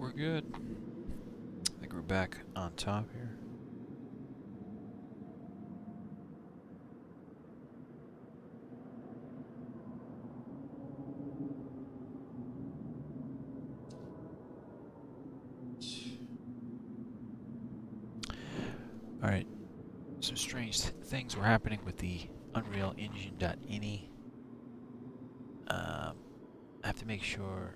we're good. I think we're back on top here. Alright, some strange things were happening with the Unreal Engine.ini. I have to make sure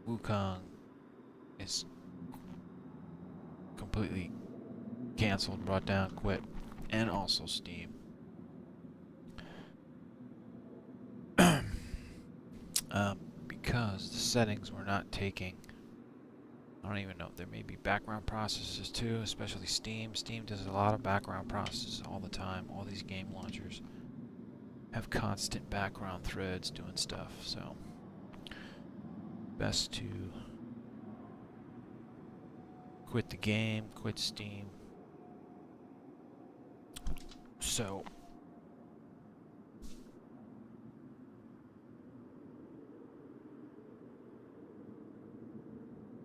Wukong is completely cancelled, brought down, quit, and also Steam. Because the settings were not taking, I don't even know, there may be background processes too, especially Steam. Steam does a lot of background processes all the time. All these game launchers have constant background threads doing stuff, so best to quit the game, quit Steam. So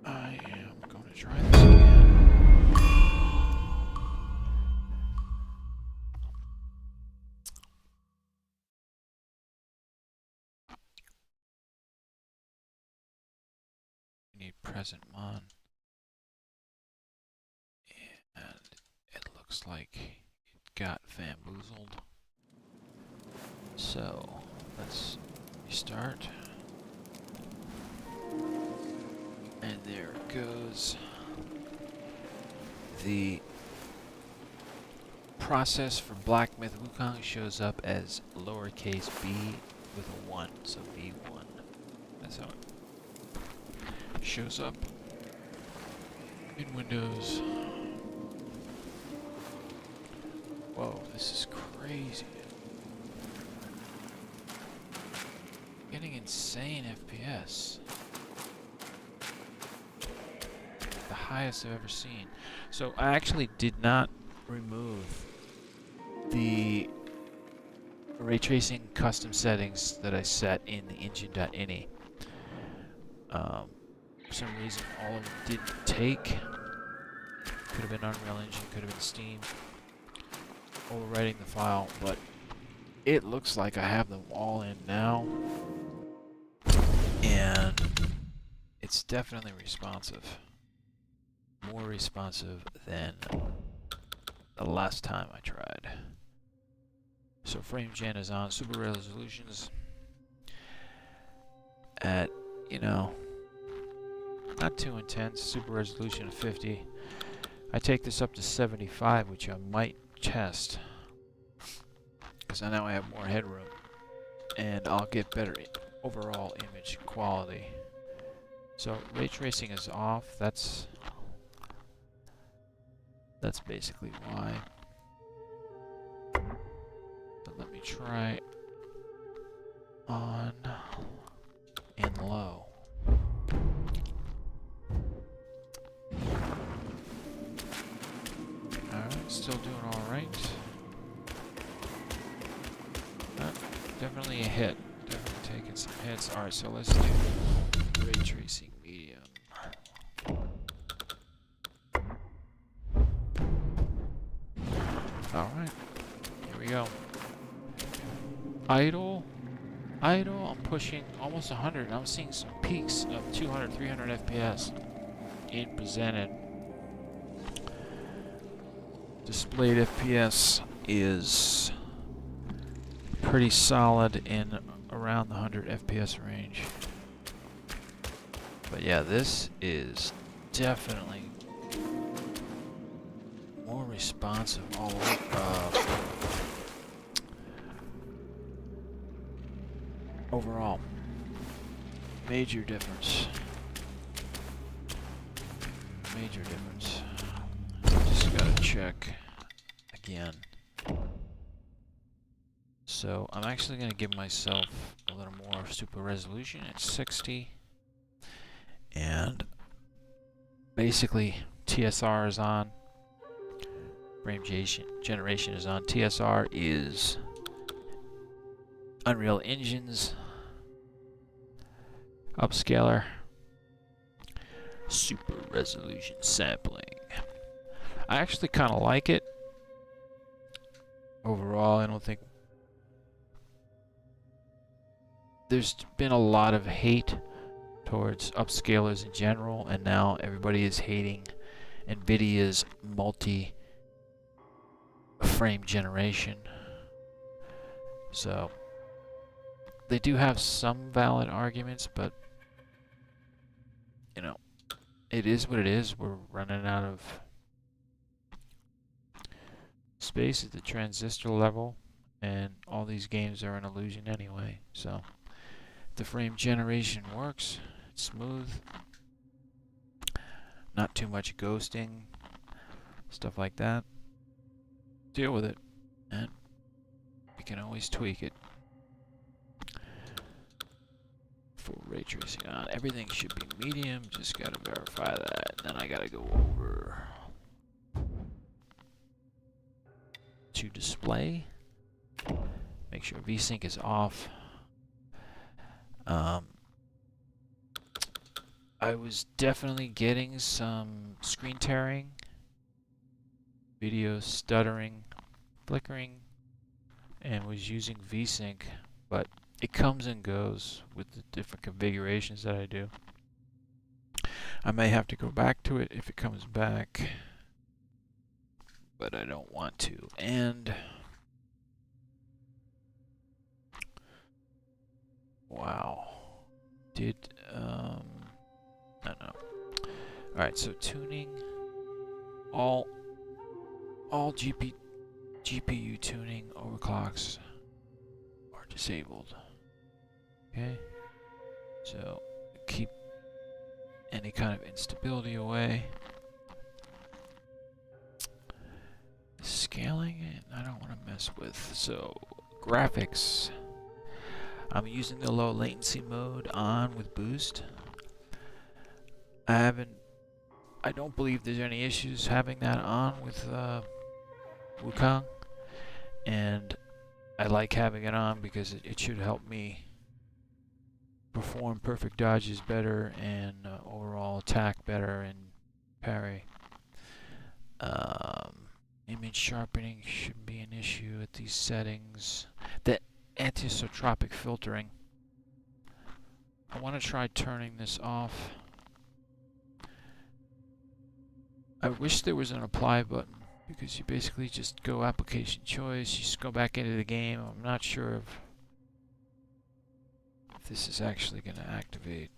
I am going to try this again. We need present mod. And it looks like it got bamboozled. So let's restart. And there it goes. The process for Black Myth Wukong shows up as lowercase b with a 1, so B1. That's how it shows up in Windows. Whoa, this is crazy. Getting insane FPS. The highest I've ever seen. So I actually did not remove the ray tracing custom settings that I set in the Engine.ini. For some reason all of them didn't take. Could have been Unreal Engine, could have been Steam. Overwriting the file, but it looks like I have them all in now. And it's definitely responsive. More responsive than the last time I tried. So frame gen is on, super resolutions at, you know, not too intense, super resolution of 50. I take this up to 75, which I might test, because I know I have more headroom, and I'll get better overall image quality. So ray tracing is off. That's basically why. So let me try on and low. Alright, still doing alright. Definitely a hit. Definitely taking some hits. Alright, so let's do ray tracing medium. Alright, here we go. Idle, I'm pushing almost 100. I'm seeing some peaks of 200, 300 FPS in presented. Displayed FPS is pretty solid in around the 100 FPS range. But yeah, this is definitely more responsive all over, overall. Major difference. Major difference. Just gotta check again. So I'm actually going to give myself a little more super resolution at 60. And basically TSR is on. Frame generation is on. TSR is Unreal Engine's upscaler. Super resolution sampling. I actually kind of like it. Overall, I don't think there's been a lot of hate towards upscalers in general, and now everybody is hating NVIDIA's multi-frame generation. So they do have some valid arguments, but you know, it is what it is. We're running out of space at the transistor level, and all these games are an illusion anyway. So the frame generation works. It's smooth. Not too much ghosting. Stuff like that. Deal with it. And we can always tweak it. Full ray tracing on. Everything should be medium. Just gotta verify that. And then I gotta go over to display. Make sure VSync is off. I was definitely getting some screen tearing, video stuttering, flickering, and was using VSync, but it comes and goes with the different configurations that I do. I may have to go back to it if it comes back, but I don't want to. And wow, no. Alright, so tuning, all GPU tuning overclocks are disabled. Okay, so keep any kind of instability away. Scaling, I don't want to mess with. So graphics, I'm using the low latency mode on with boost. I don't believe there's any issues having that on with Wukong, and I like having it on because it should help me perform perfect dodges better and overall attack better and parry. Image sharpening shouldn't be an issue at these settings. The anisotropic filtering, I want to try turning this off. I wish there was an apply button, because you basically just go application choice, you just go back into the game. I'm not sure if this is actually going to activate.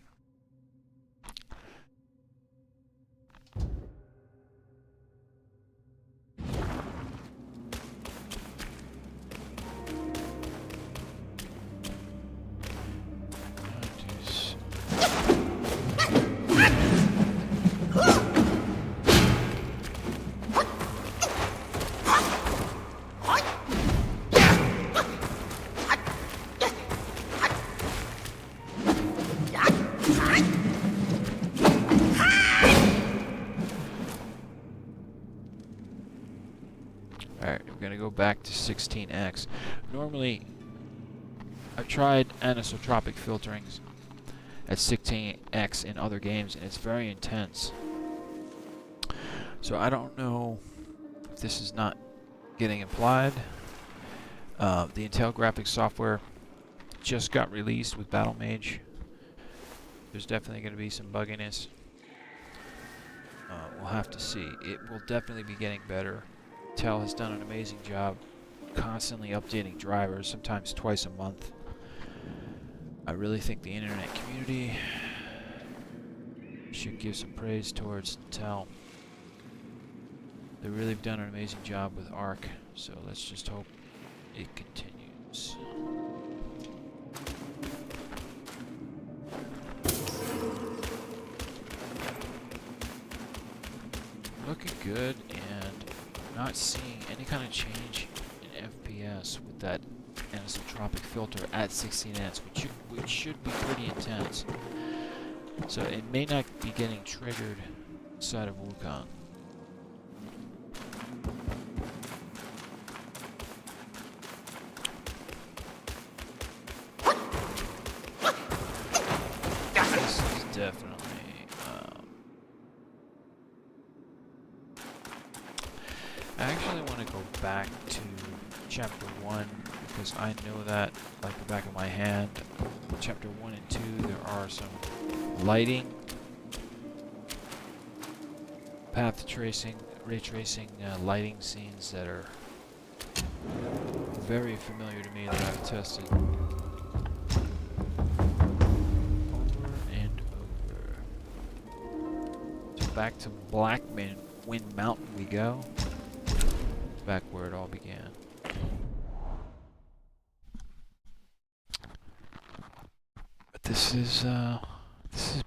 Back to 16x. Normally, I've tried anisotropic filtering at 16x in other games, and it's very intense. So I don't know if this is not getting applied. The Intel graphics software just got released with Battle Mage. There's definitely going to be some bugginess. We'll have to see. It will definitely be getting better. Intel has done an amazing job constantly updating drivers, sometimes twice a month. I really think the internet community should give some praise towards Intel. They really have done an amazing job with ARC, so let's just hope it continues. Looking good, and not seeing any kind of change in FPS with that anisotropic filter at 16x, which should be pretty intense. So it may not be getting triggered inside of Wukong. This is definitely I actually want to go back to chapter 1 because I know that like the back of my hand. Chapter 1 and 2, there are some lighting, path tracing, ray tracing, lighting scenes that are very familiar to me that I've tested over and over. So back to Wind Mountain we go. Back where it all began. But this is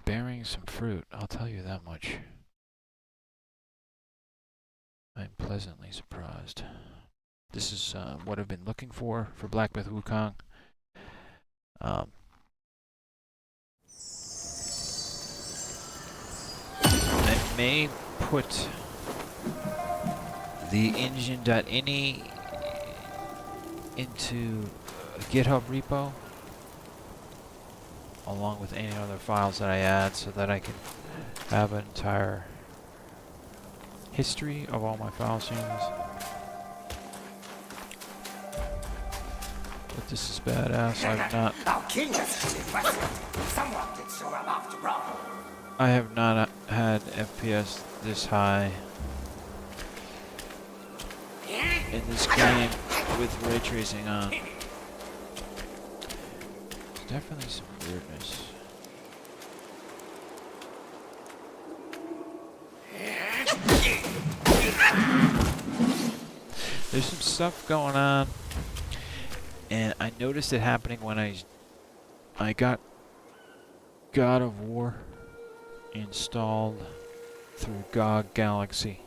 bearing some fruit, I'll tell you that much. I'm pleasantly surprised. This is what I've been looking for Black Myth Wukong. I may put the Engine.ini into a GitHub repo along with any other files that I add so that I can have an entire history of all my file streams. But this is badass. I have not had FPS this high in this game with ray tracing on. There's definitely some weirdness. There's some stuff going on, and I noticed it happening when I got God of War installed through GOG Galaxy.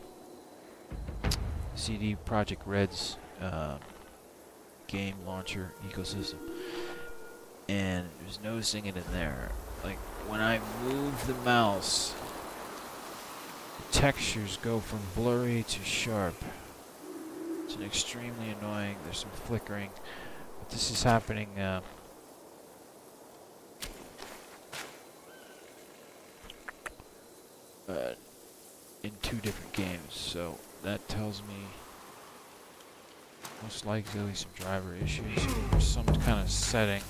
CD Projekt Red's game launcher ecosystem, and I was noticing it in there. Like when I move the mouse, the textures go from blurry to sharp. It's an extremely annoying. There's some flickering, but this is happening. In 2 different games, so that tells me most likely some driver issues or some kind of setting.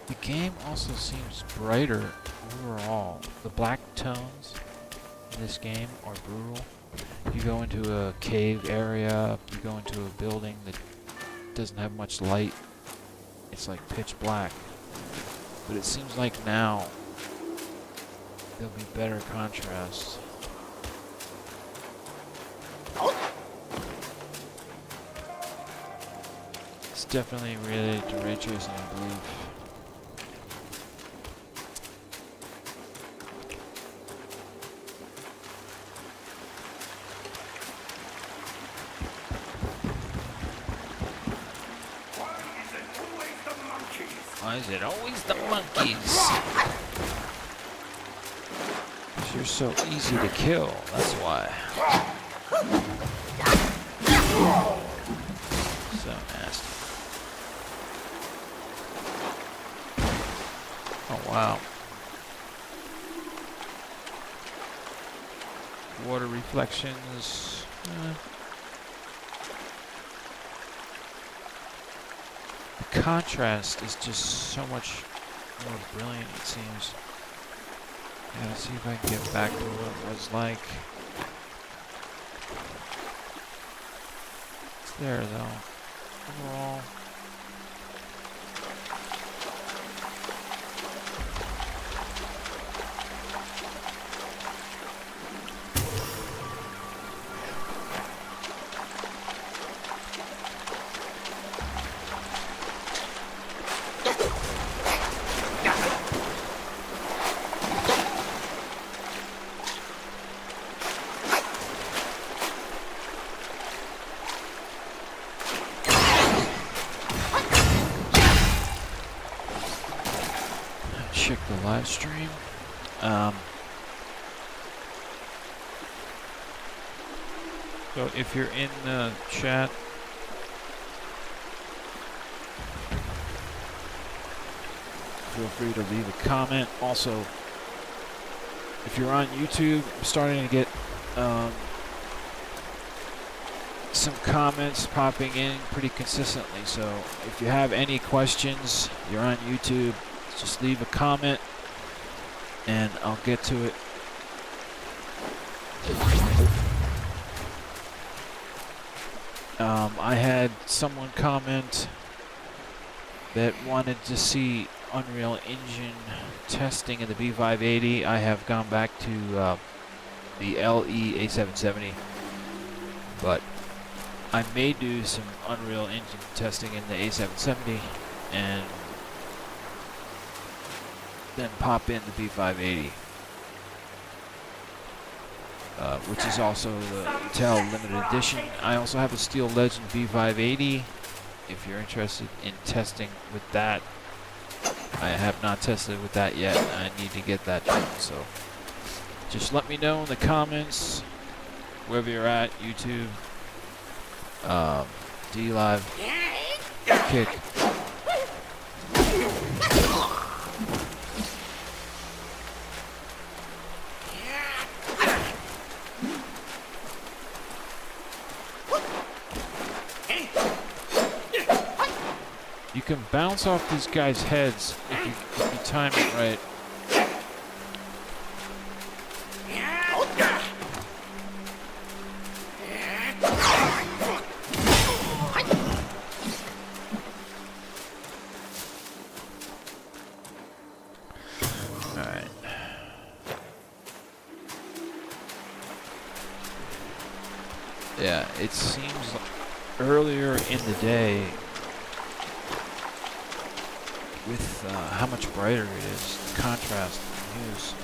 The game also seems brighter overall. The black tones in this game are brutal. You go into a cave area, you go into a building that doesn't have much light, it's like pitch black. But it seems like now there'll be better contrast. It's definitely related to ray tracing, I believe. Why is it always the monkeys? 'Cause you're so easy to kill, that's why. So nasty. Oh wow. Water reflections. The contrast is just so much more brilliant, it seems. Yeah, let's see if I can get back to what it was like. It's there though. Overall. check the live stream. So if you're in the chat, feel free to leave a comment. Also, if you're on YouTube, I'm starting to get some comments popping in pretty consistently. So if you have any questions, you're on YouTube, just leave a comment and I'll get to it. I had someone comment that wanted to see Unreal Engine testing in the B580. I have gone back to the LE A770, but I may do some Unreal Engine testing in the A770 and then pop in the B580, which is also the Intel Limited Edition. I also have a Steel Legend B580 if you're interested in testing with that. I have not tested with that yet. I need to get that done, so just let me know in the comments, wherever you're at, YouTube, D-Live, Kick. You can bounce off these guys' heads if you time it right. Alright. Yeah, it seems like earlier in the day, with how much brighter it is, the contrast in use.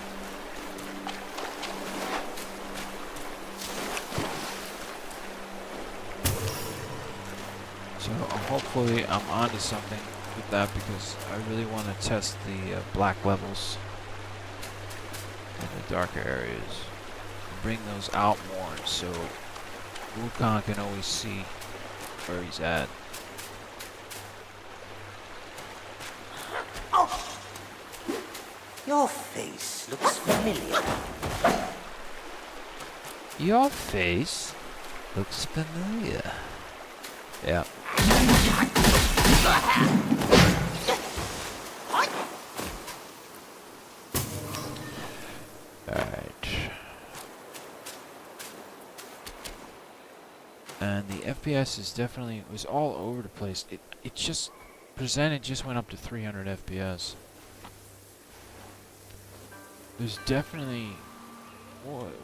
So hopefully I'm onto something with that, because I really want to test the black levels in the darker areas and bring those out more, so Wukong can always see where he's at. Your face looks familiar. Your face looks familiar. Yeah. Alright. And the FPS is definitely, it was all over the place. It just presented, just went up to 300 FPS. There's definitely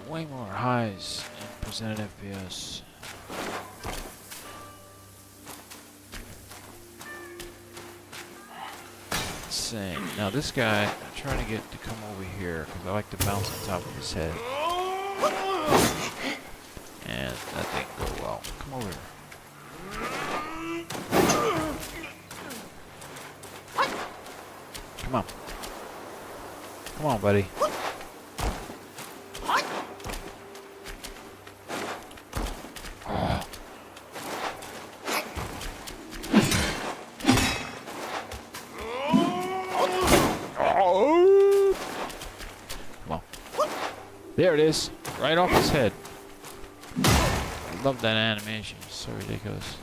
way more highs in presented FPS. Insane. Now this guy, I'm trying to get to come over here because I like to bounce on top of his head. And that didn't go well. Come over here. Come on. Come on, buddy. Come on. There it is. Right off his head. I love that animation. It's so ridiculous.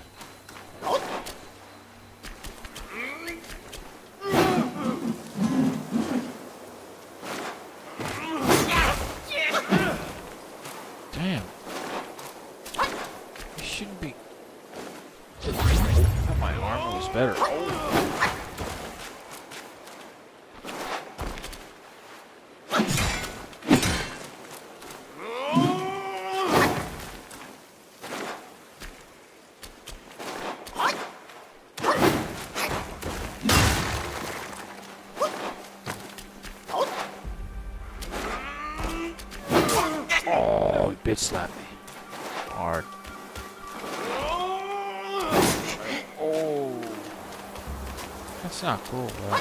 Damn. You shouldn't be. I thought my armor was better. Oh, he bitch slapped me. Hard. Oh. That's not cool, bro.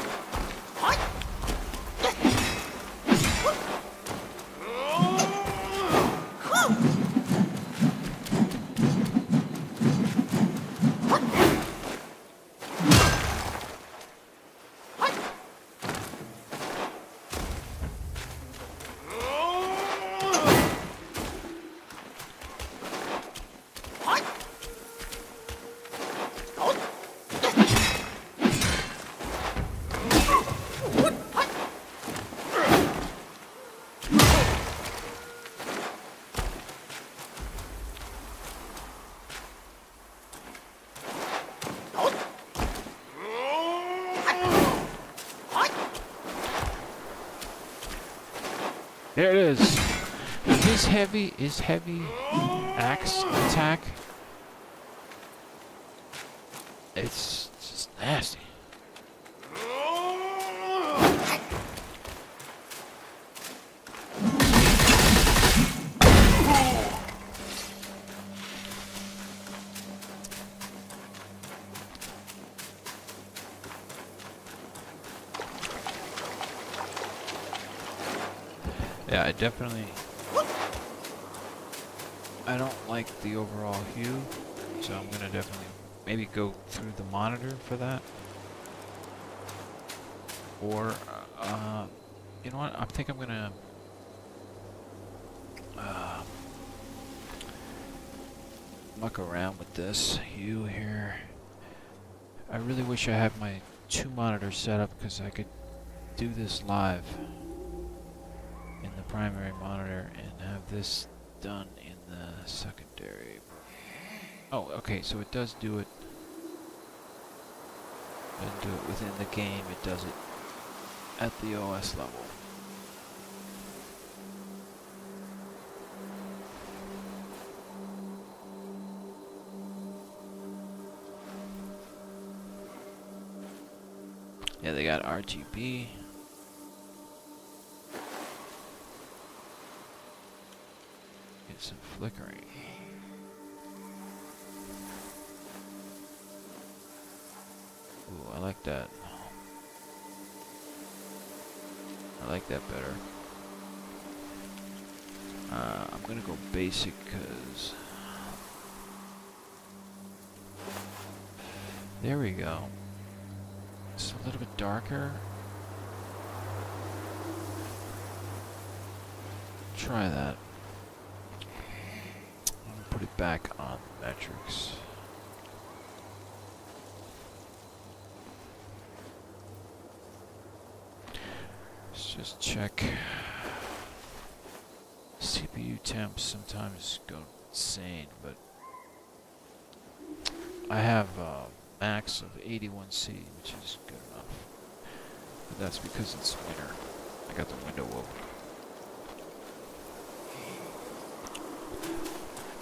There it is. His heavy axe attack. It's just nasty. Yeah, I don't like the overall hue, so I'm gonna definitely maybe go through the monitor for that. Or, you know what? I think I'm gonna muck around with this hue here. I really wish I had my 2 monitors set up because I could do this live in the primary monitor and have this done in the secondary. Oh, okay, so it does do it. Doesn't do it within the game, it does it at the OS level. Yeah, they got RGB. Get some flickering. Ooh, I like that. I like that better. I'm gonna go basic because there we go. It's a little bit darker. Try that. I'm gonna put it back on metrics. Let's just check. CPU temps sometimes go insane, but I have max of 81C, which is good enough. But that's because it's winter. I got the window open.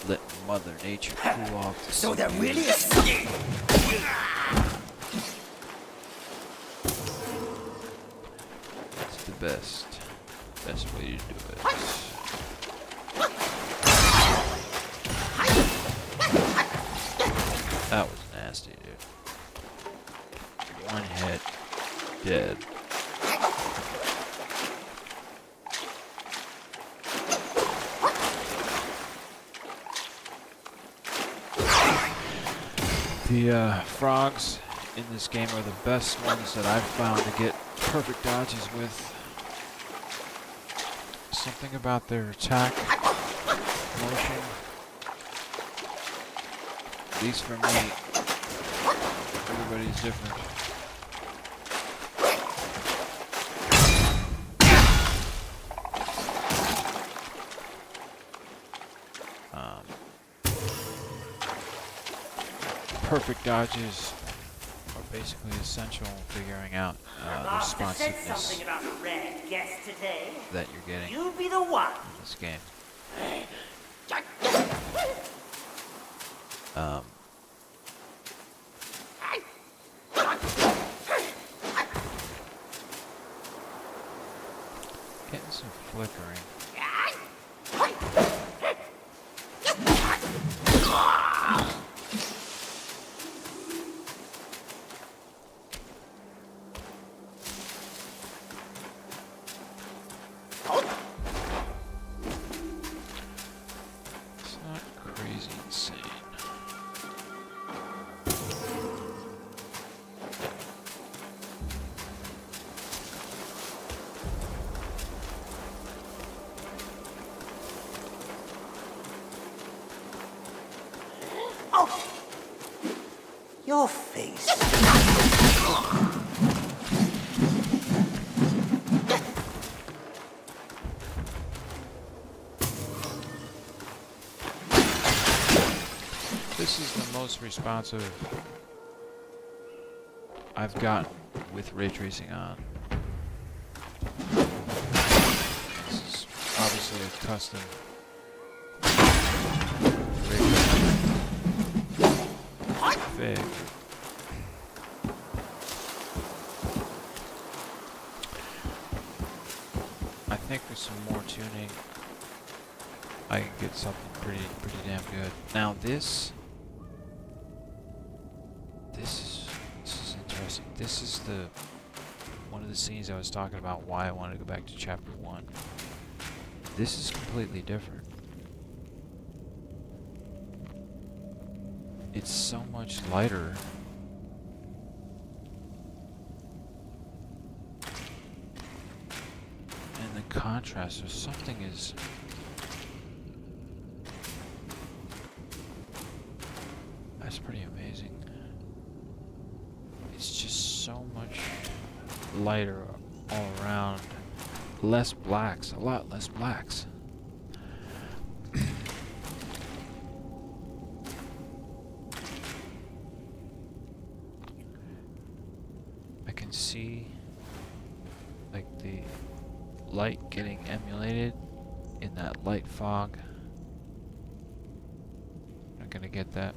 Let Mother Nature cool off. So there really is. It's the best way to do it. That was nasty, dude. One hit, dead. The frogs in this game are the best ones that I've found to get perfect dodges with. Something about their attack motion, at least for me, everybody's different. Perfect dodges are basically essential in figuring out the responsiveness that you're getting You be the one. in this game. Getting some flickering. It's not crazy insane. Your face. This is the most responsive I've gotten with ray tracing on. This is obviously a custom config. I think with some more tuning, I can get something pretty damn good. Now this is interesting. This is one of the scenes I was talking about why I wanted to go back to chapter 1. This is completely different. It's so much lighter. And the contrast or something is that's pretty amazing. It's just so much lighter all around. Less blacks, a lot less blacks. I can see like the light getting emulated in that light fog. Not gonna get that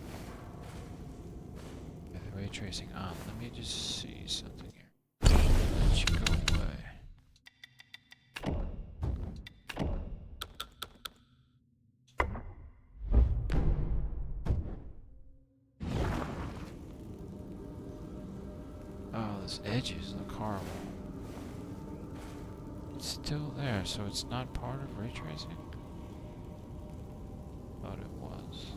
with ray tracing on. Let me just see something here. Let you go away. Oh, those edges look horrible. It's still there, so it's not part of ray tracing? Thought it was.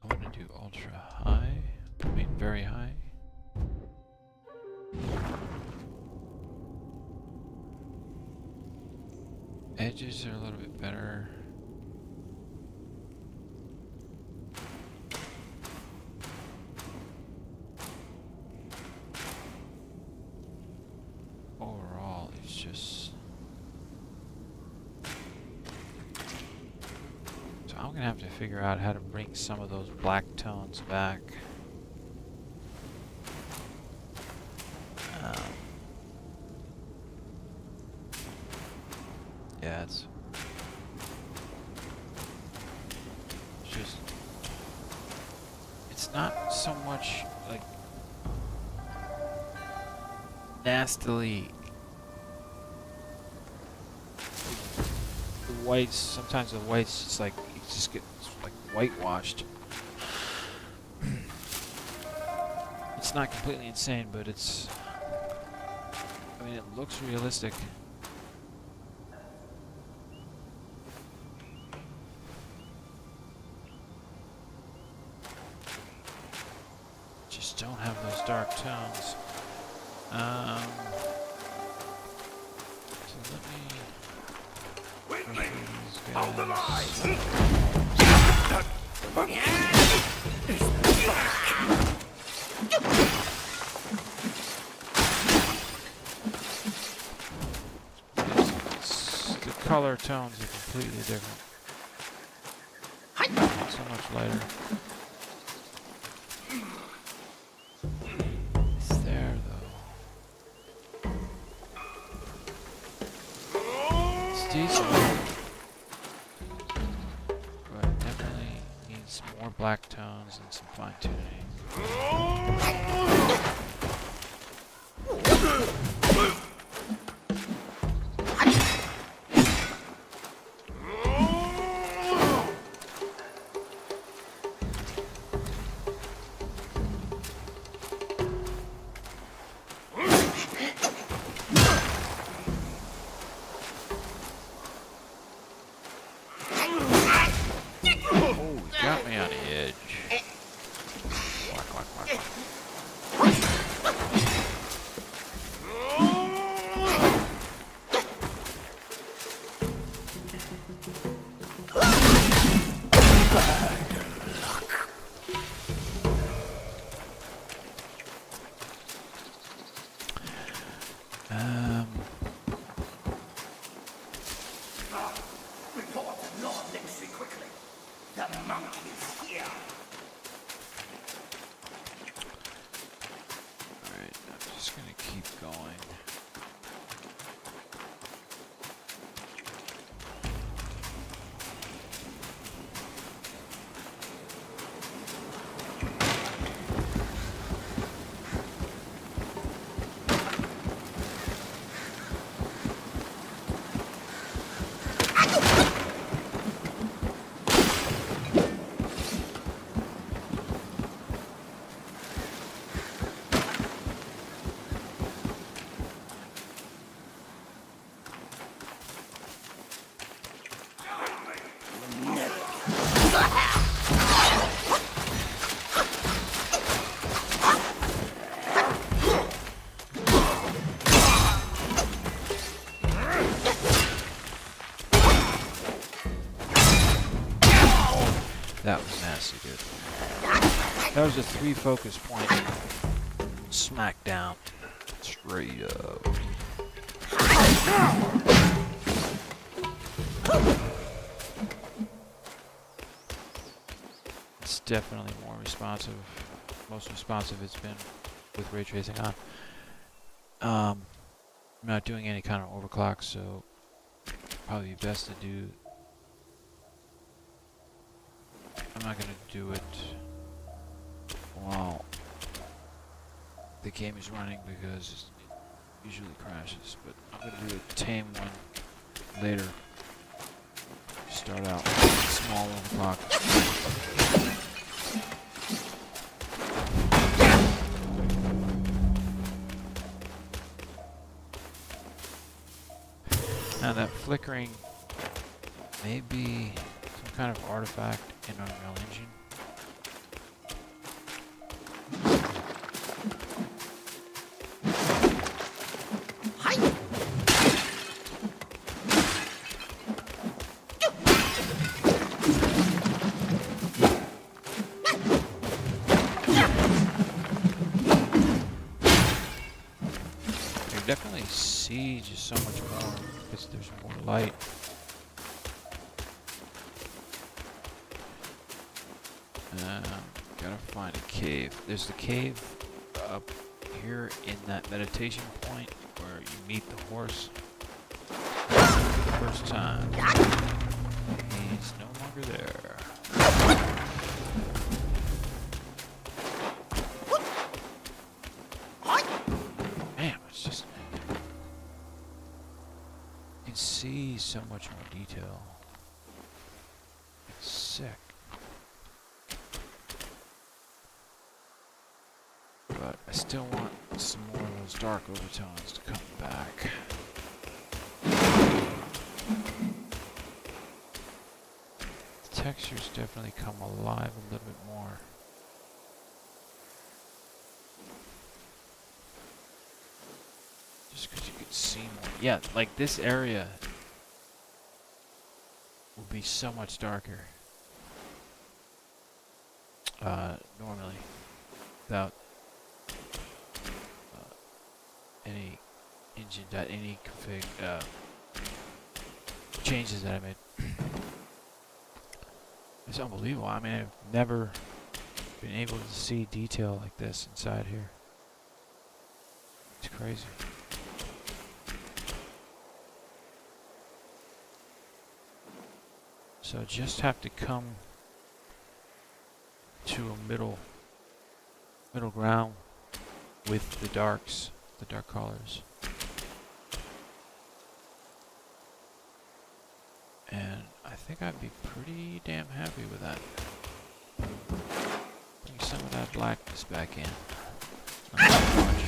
I want to do ultra high, I mean very high. Edges are a little bit better. Overall, it's just... So I'm gonna have to figure out how to bring some of those black tones back. Yeah, it's just, it's not so much like nastily the whites. Sometimes the whites, it's like you just get like whitewashed. It's not completely insane, but it's, I mean, it looks realistic. Just don't have those dark tones. So let me hold the line. The color tones are completely different. So much lighter. It's there though. It's decent. But it definitely needs more black tones and some fine tuning. Got me on the edge. Quack, quack, quack, quack. The monkey's here. Alright, I'm just gonna keep going. That was nasty, dude. That was a 3 focus point. Smack down. Straight up. It's definitely more responsive. Most responsive it's been with ray tracing on. I'm not doing any kind of overclock, so probably best to do. I'm not gonna do it while the game is running because it usually crashes, but I'm gonna do a tame one later. Start out small overclock. Now that flickering may be some kind of artifact in Unreal Engine. You definitely see just so much more because there's more light. Gotta find a cave. There's the cave up here in that meditation point where you meet the horse. The first time. He's no longer there. Man, it's just... You can see so much more detail. It's sick. But I still want some more of those dark overtones to come back. The textures definitely come alive a little bit more. Just because you can see more. Yeah, like this area will be so much darker. Normally. Without any engine.ini config changes that I made. It's unbelievable. I mean, I've never been able to see detail like this inside here. It's crazy. So just have to come to a middle ground with the darks. The dark colors. And I think I'd be pretty damn happy with that. Bring some of that blackness back in. Not too much.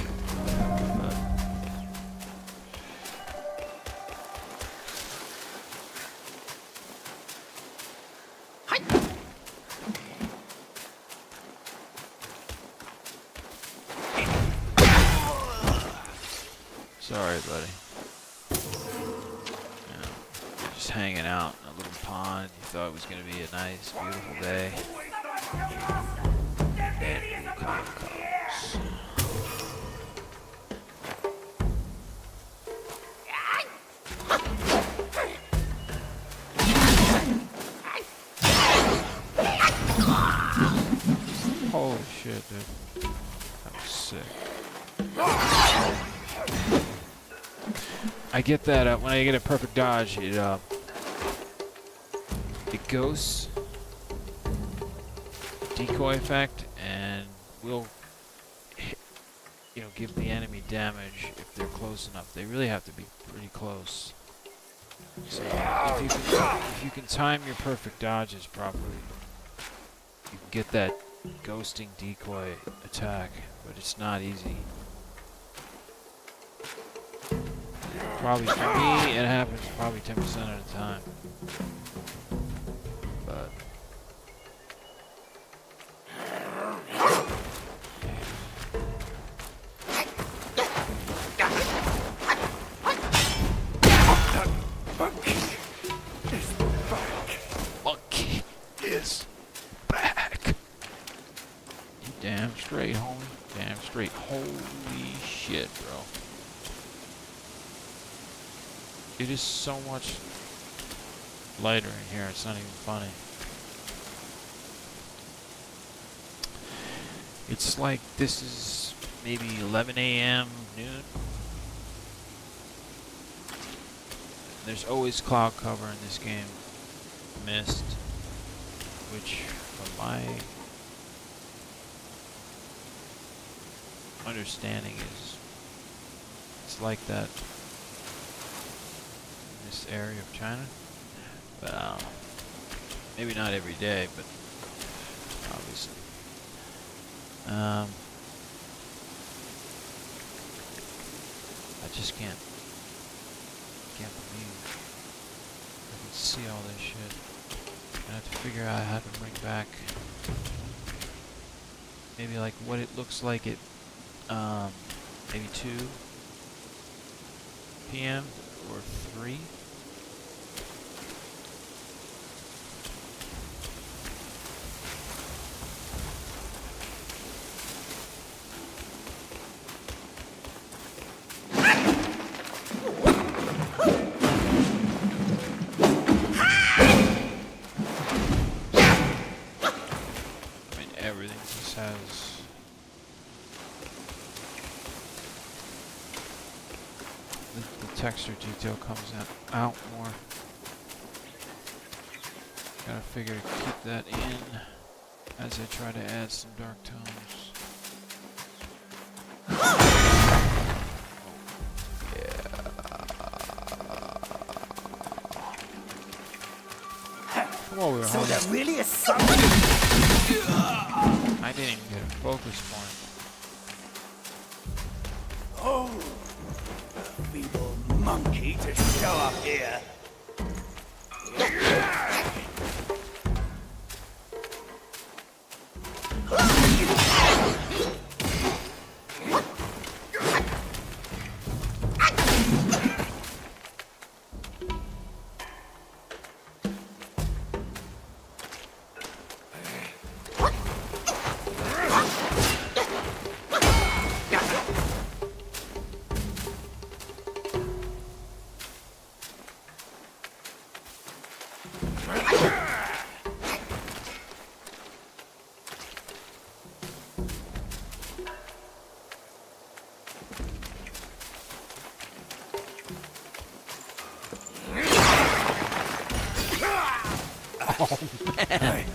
Sorry, buddy. Just hanging out in a little pond. You thought it was going to be a nice, beautiful day. And Wukong comes. Holy shit, dude. That was sick. I get that when I get a perfect dodge, it ghosts decoy effect and will hit, give the enemy damage if they're close enough. They really have to be pretty close. So if you can time your perfect dodges properly, you can get that ghosting decoy attack, but it's not easy. Probably for me, it happens probably 10% of the time. But monkey is back. You damn straight, homie. Damn straight. Holy shit, bro. It is so much lighter in here, it's not even funny. It's like this is maybe 11 a.m., noon. There's always cloud cover in this game. Mist, which from my understanding is it's like that in this area of China. But maybe not every day, but obviously. I just can't believe I can see all this shit. I have to figure out how to bring back maybe like what it looks like at maybe 2 p.m. or 3. Texture detail comes out more. Gotta figure to keep that in as I try to add some dark tones. Come over, So homie. there really is something. I didn't even get a focus point. Oh, a feeble monkey to show up here. Oh man!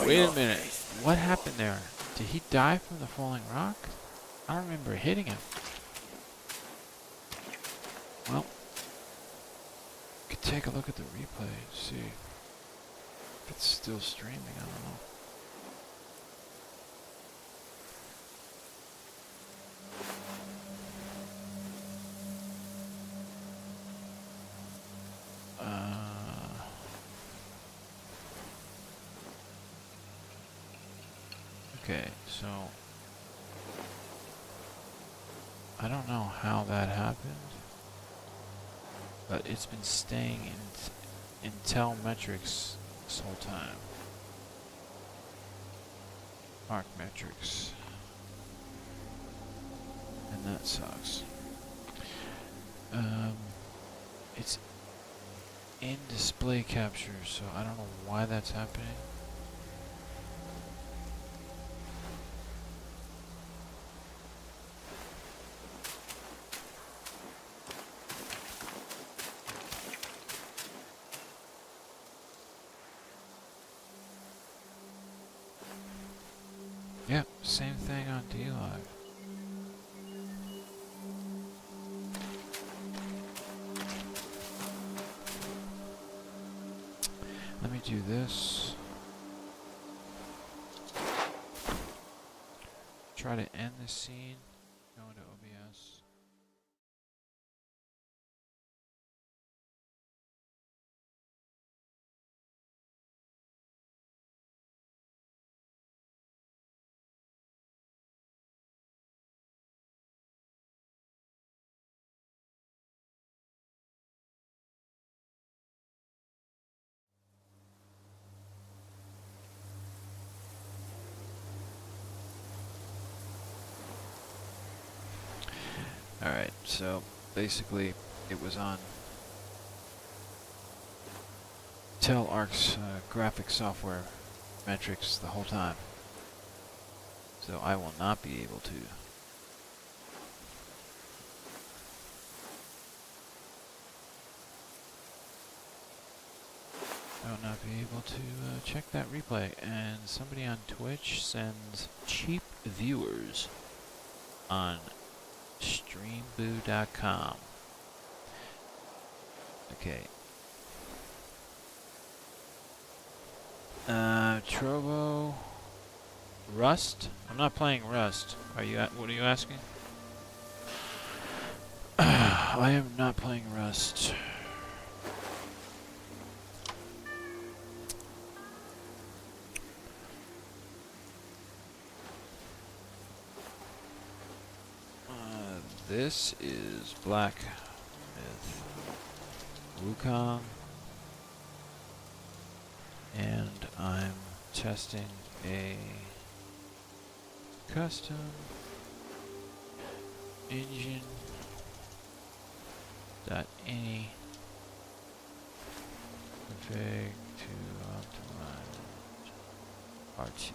Wait a minute. What happened there? Did he die from the falling rock? I don't remember hitting him. Well, could take a look at the replay, see if it's still streaming. I don't know. Okay, so I don't know how that happened, but it's been staying in telemetrics this whole time. Arc metrics, and that sucks. It's in display capture, so I don't know why that's happening. Yep, same thing on D-Live. Let me do this. Try to end the scene. Go into OBS. Alright, so basically it was on TelArc's graphic software metrics the whole time. So I will not be able to check that replay. And somebody on Twitch sends cheap viewers on streamboo.com. Okay. Trovo. Rust? I'm not playing Rust. What are you asking? I am not playing Rust. This is Black with Wukong, and I'm testing a custom Engine.ini config to optimize RT,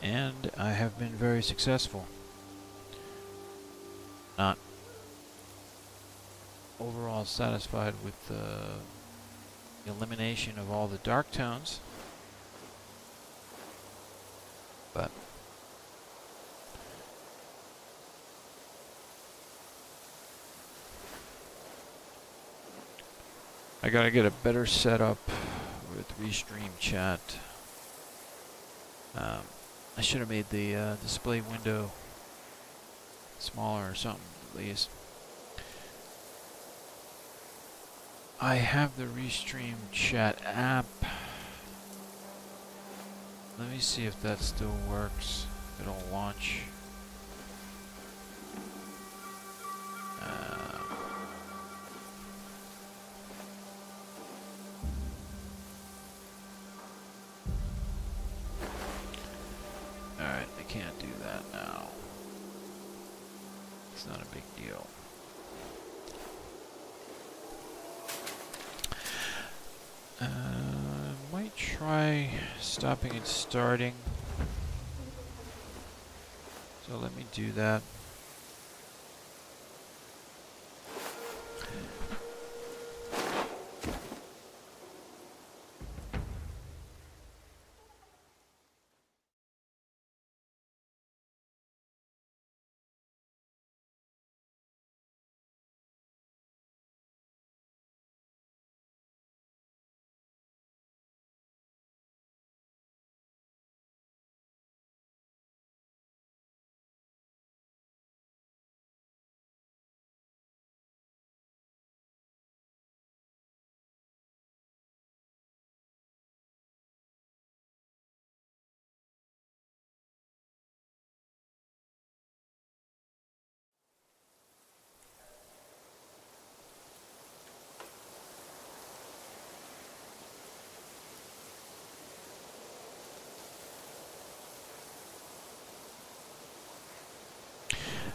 and I have been very successful. Not overall satisfied with the elimination of all the dark tones, but I gotta get a better setup with Restream chat. I should have made the display window smaller or something, at least. I have the Restream chat app. Let me see if that still works. It'll launch. Alright, I can't do that now. It's not a big deal. Might try stopping and starting. So let me do that.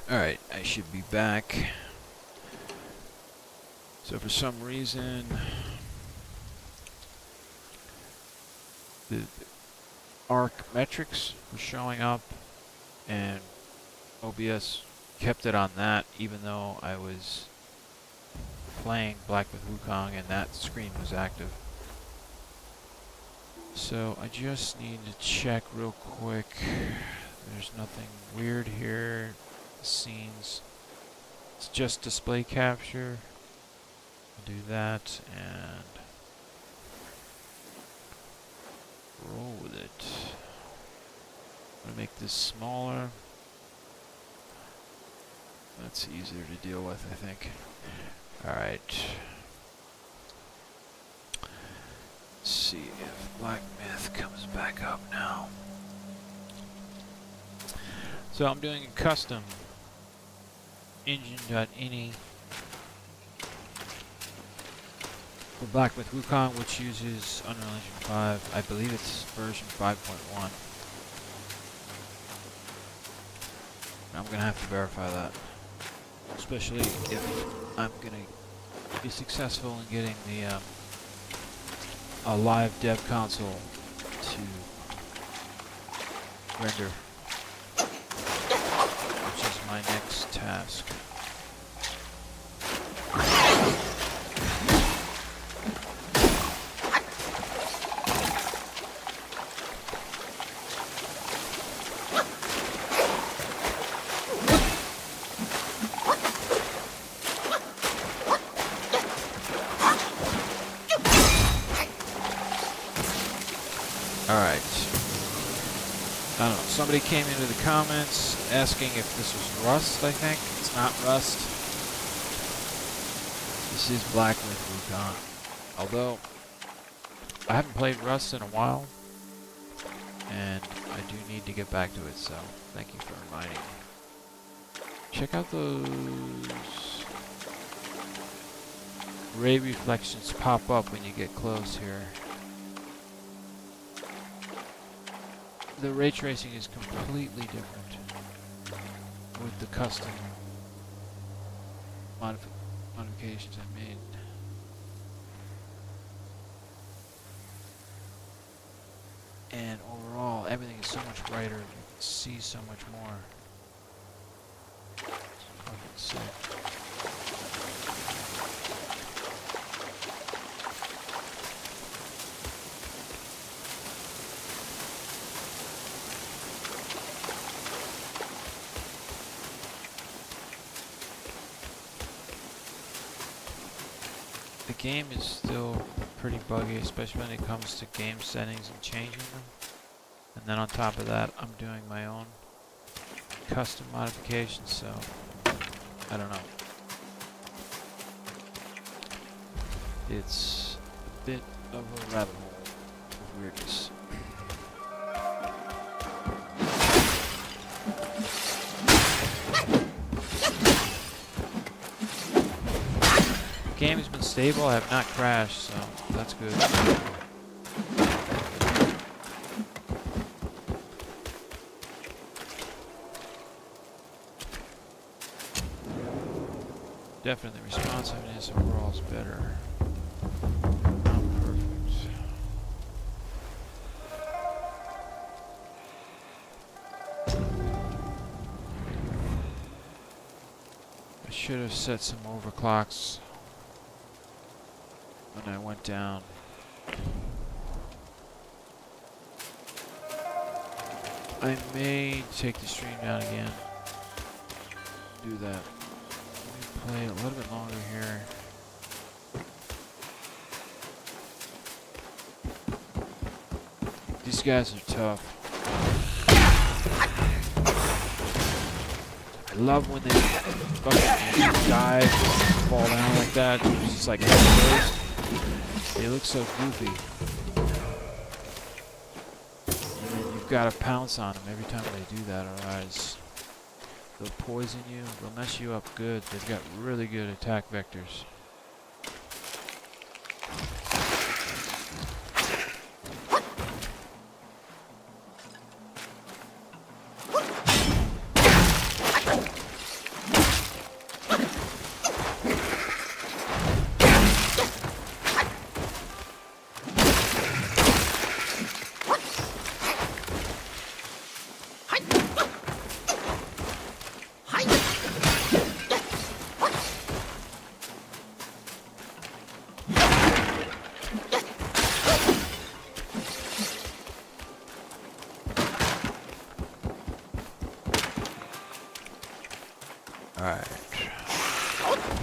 Alright, I should be back. So for some reason, the arc metrics were showing up, and OBS kept it on that, even though I was playing Black with Wukong and that screen was active. So I just need to check real quick. There's nothing weird here. Scenes. It's just display capture. I'll do that and roll with it. I'm gonna make this smaller. That's easier to deal with, I think. Alright. Let's see if Black Myth comes back up now. So I'm doing a custom Engine.ini for Black Myth Wukong, which uses Unreal Engine 5. I believe it's version 5.1. I'm gonna have to verify that, especially if I'm gonna be successful in getting the a live dev console to render, which is my next task. Alright. I don't know. Somebody came into the comments asking if this was Rust, I think. It's not Rust. This is Black Myth Wukong. Although, I haven't played Rust in a while. And I do need to get back to it, so thank you for reminding me. Check out those ray reflections pop up when you get close here. The ray tracing is completely different with the custom modifications I made. And overall, everything is so much brighter. You can see so much more. It's fucking sick. The game is still pretty buggy, especially when it comes to game settings and changing them. And then on top of that, I'm doing my own custom modifications, so I don't know. It's a bit of a rabbit hole of weirdness. The game has been stable. I have not crashed, so that's good. Definitely responsiveness overall is better. Not perfect. I should have set some overclocks when I went down. I may take the stream down again. Do that. Let me play a little bit longer here. These guys are tough. I love when they fucking dive, fall down like that. It's just like they look so goofy. And then you've got to pounce on them every time they do that, otherwise they'll poison you, they'll mess you up good. They've got really good attack vectors. Alright.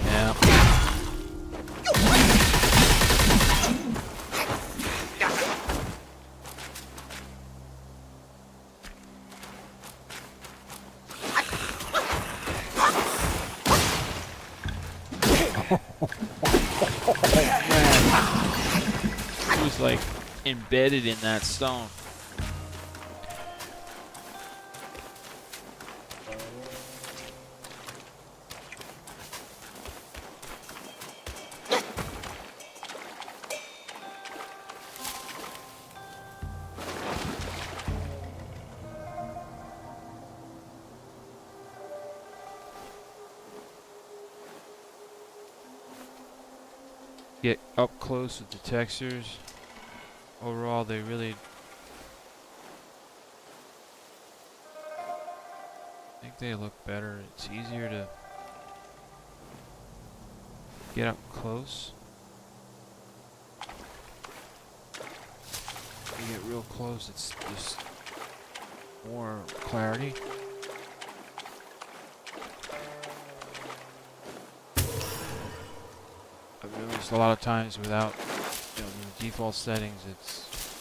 Yeah. It was like embedded in that stone. Get up close with the textures. Overall, they really think they look better. It's easier to get up close. You get real close, it's just more clarity. I've noticed a lot of times without, you know, the default settings,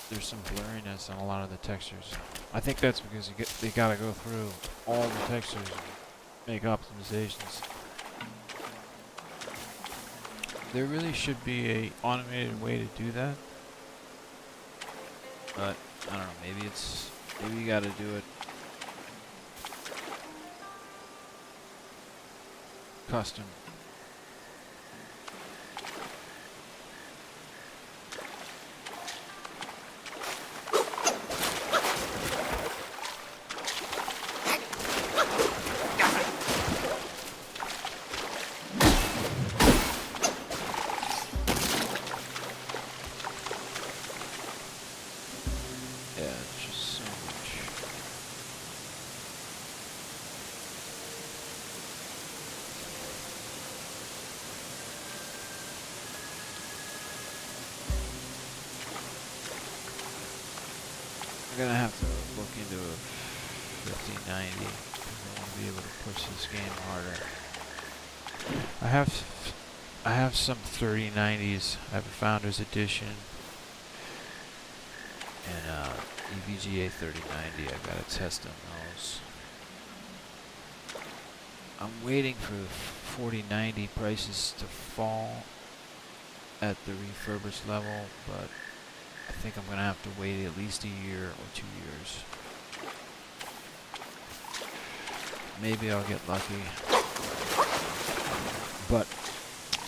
there's some blurriness on a lot of the textures. I think that's because they gotta go through all the textures and make optimizations. There really should be a automated way to do that, but I don't know. Maybe you gotta do it custom. I'm gonna have to look into a 5090 because I want to be able to push this game harder. I have some 3090s. I have a Founders Edition and EVGA 3090. I've got to test on those. I'm waiting for the 4090 prices to fall at the refurbished level, but I think I'm going to have to wait at least a year or 2 years. Maybe I'll get lucky. But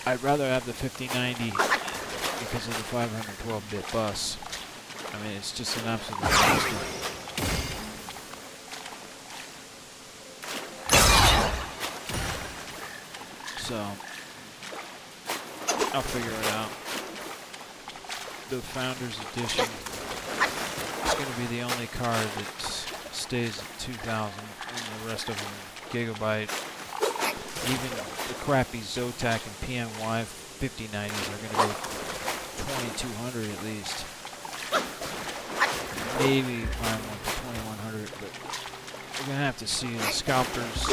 I'd rather have the 5090 because of the 512-bit bus. I mean, it's just an absolute monster. So I'll figure it out. The Founders Edition is going to be the only card that stays at 2,000, and the rest of them gigabyte. Even the crappy Zotac and PMY 5090s are going to be 2,200 at least. Maybe find one for 2,100, but we're going to have to see. The scalpers,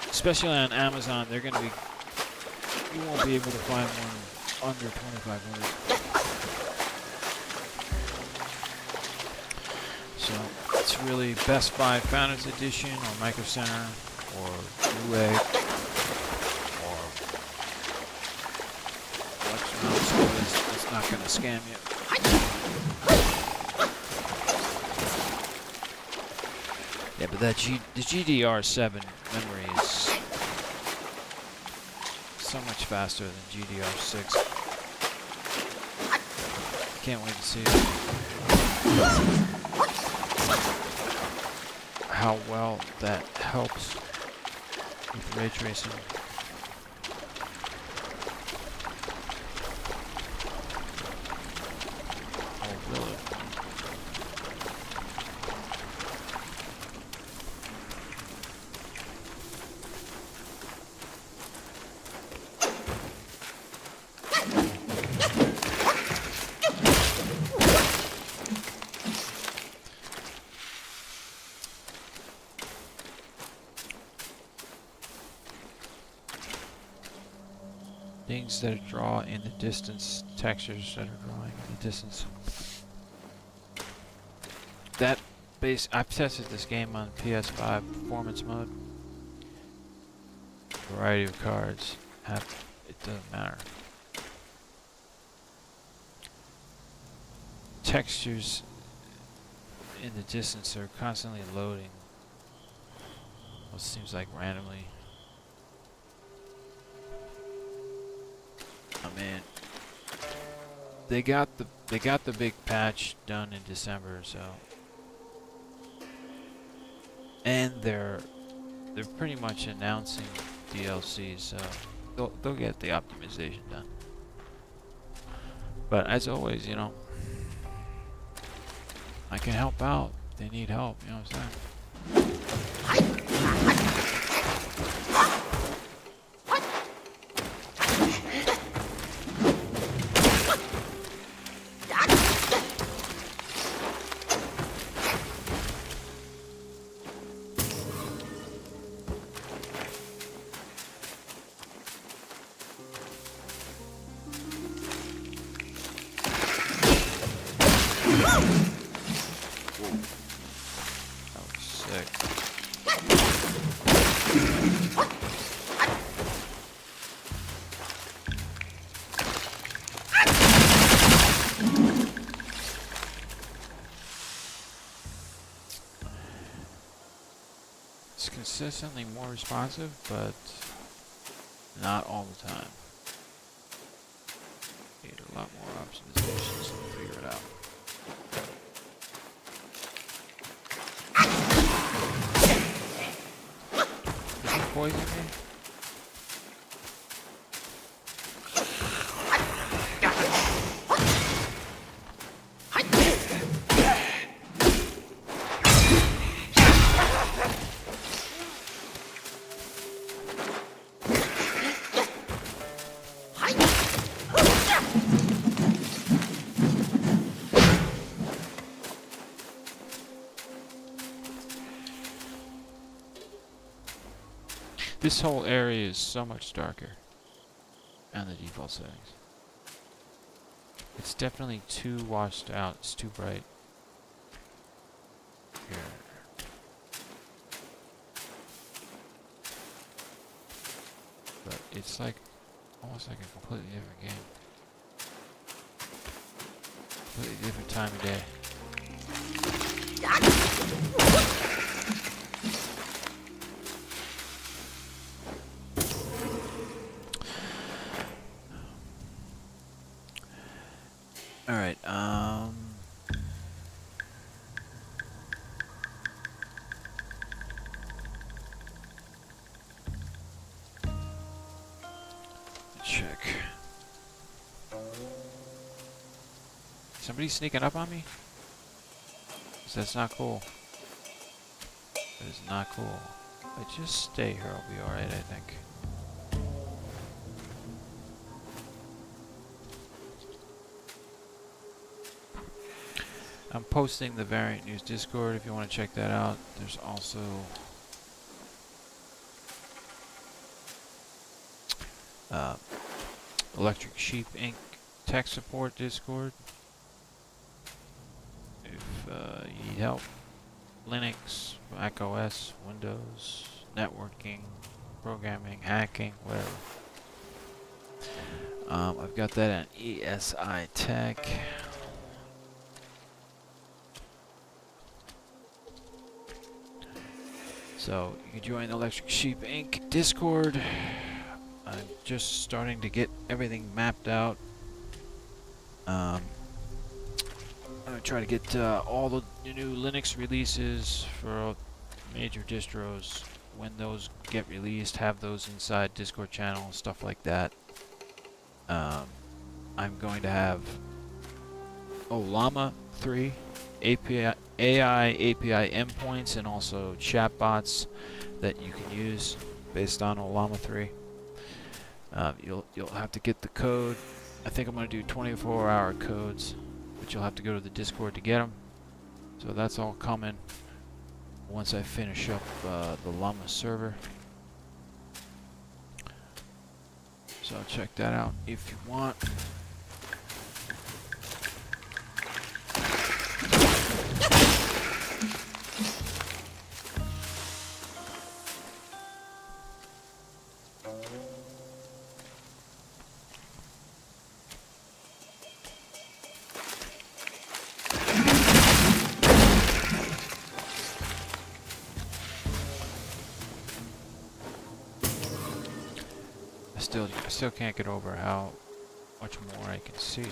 especially on Amazon, they're going to be. You won't be able to find one under 2,500. So it's really Best Buy Founders Edition or Micro Center or Newegg or Electronics. It's not going to scam you. Yeah, but the GDR7 memory is so much faster than GDR6. Can't wait to see how well that helps with ray tracing. Oh, really? Things that draw in the distance, textures that are drawing in the distance. That I've tested this game on PS5 performance mode. Variety of cards. It doesn't matter. Textures in the distance are constantly loading. It seems like randomly. I mean, they got the big patch done in December, so, and they're pretty much announcing DLC, so they'll get the optimization done. But as always, you know, I can help out. They need help, you know what I'm saying? It's consistently more responsive, but not all the time. Need a lot more optimizations to figure it out. Is he poisoning me? This whole area is so much darker on the default settings. It's definitely too washed out. It's too bright. Here. But it's like almost like a completely different game. Completely different time of day. Alright, check. Somebody sneaking up on me? 'Cause that's not cool. That is not cool. If I just stay here, I'll be alright, I think. I'm posting the Variant News Discord if you want to check that out. There's also Electric Sheep Inc. Tech Support Discord. If you need help, Linux, Mac OS, Windows, networking, programming, hacking, whatever. I've got that at ESI Tech. So you can join the Electric Sheep Inc. Discord. I'm just starting to get everything mapped out. I'm gonna try to get all the new Linux releases for major distros. When those get released, have those inside Discord channel and stuff like that. I'm going to have Llama 3 AI API endpoints and also chatbots that you can use based on Llama 3. You'll have to get the code. I think I'm going to do 24-hour codes, but you'll have to go to the Discord to get them. So that's all coming once I finish up the Llama server. So check that out if you want. I still can't get over how much more I can see.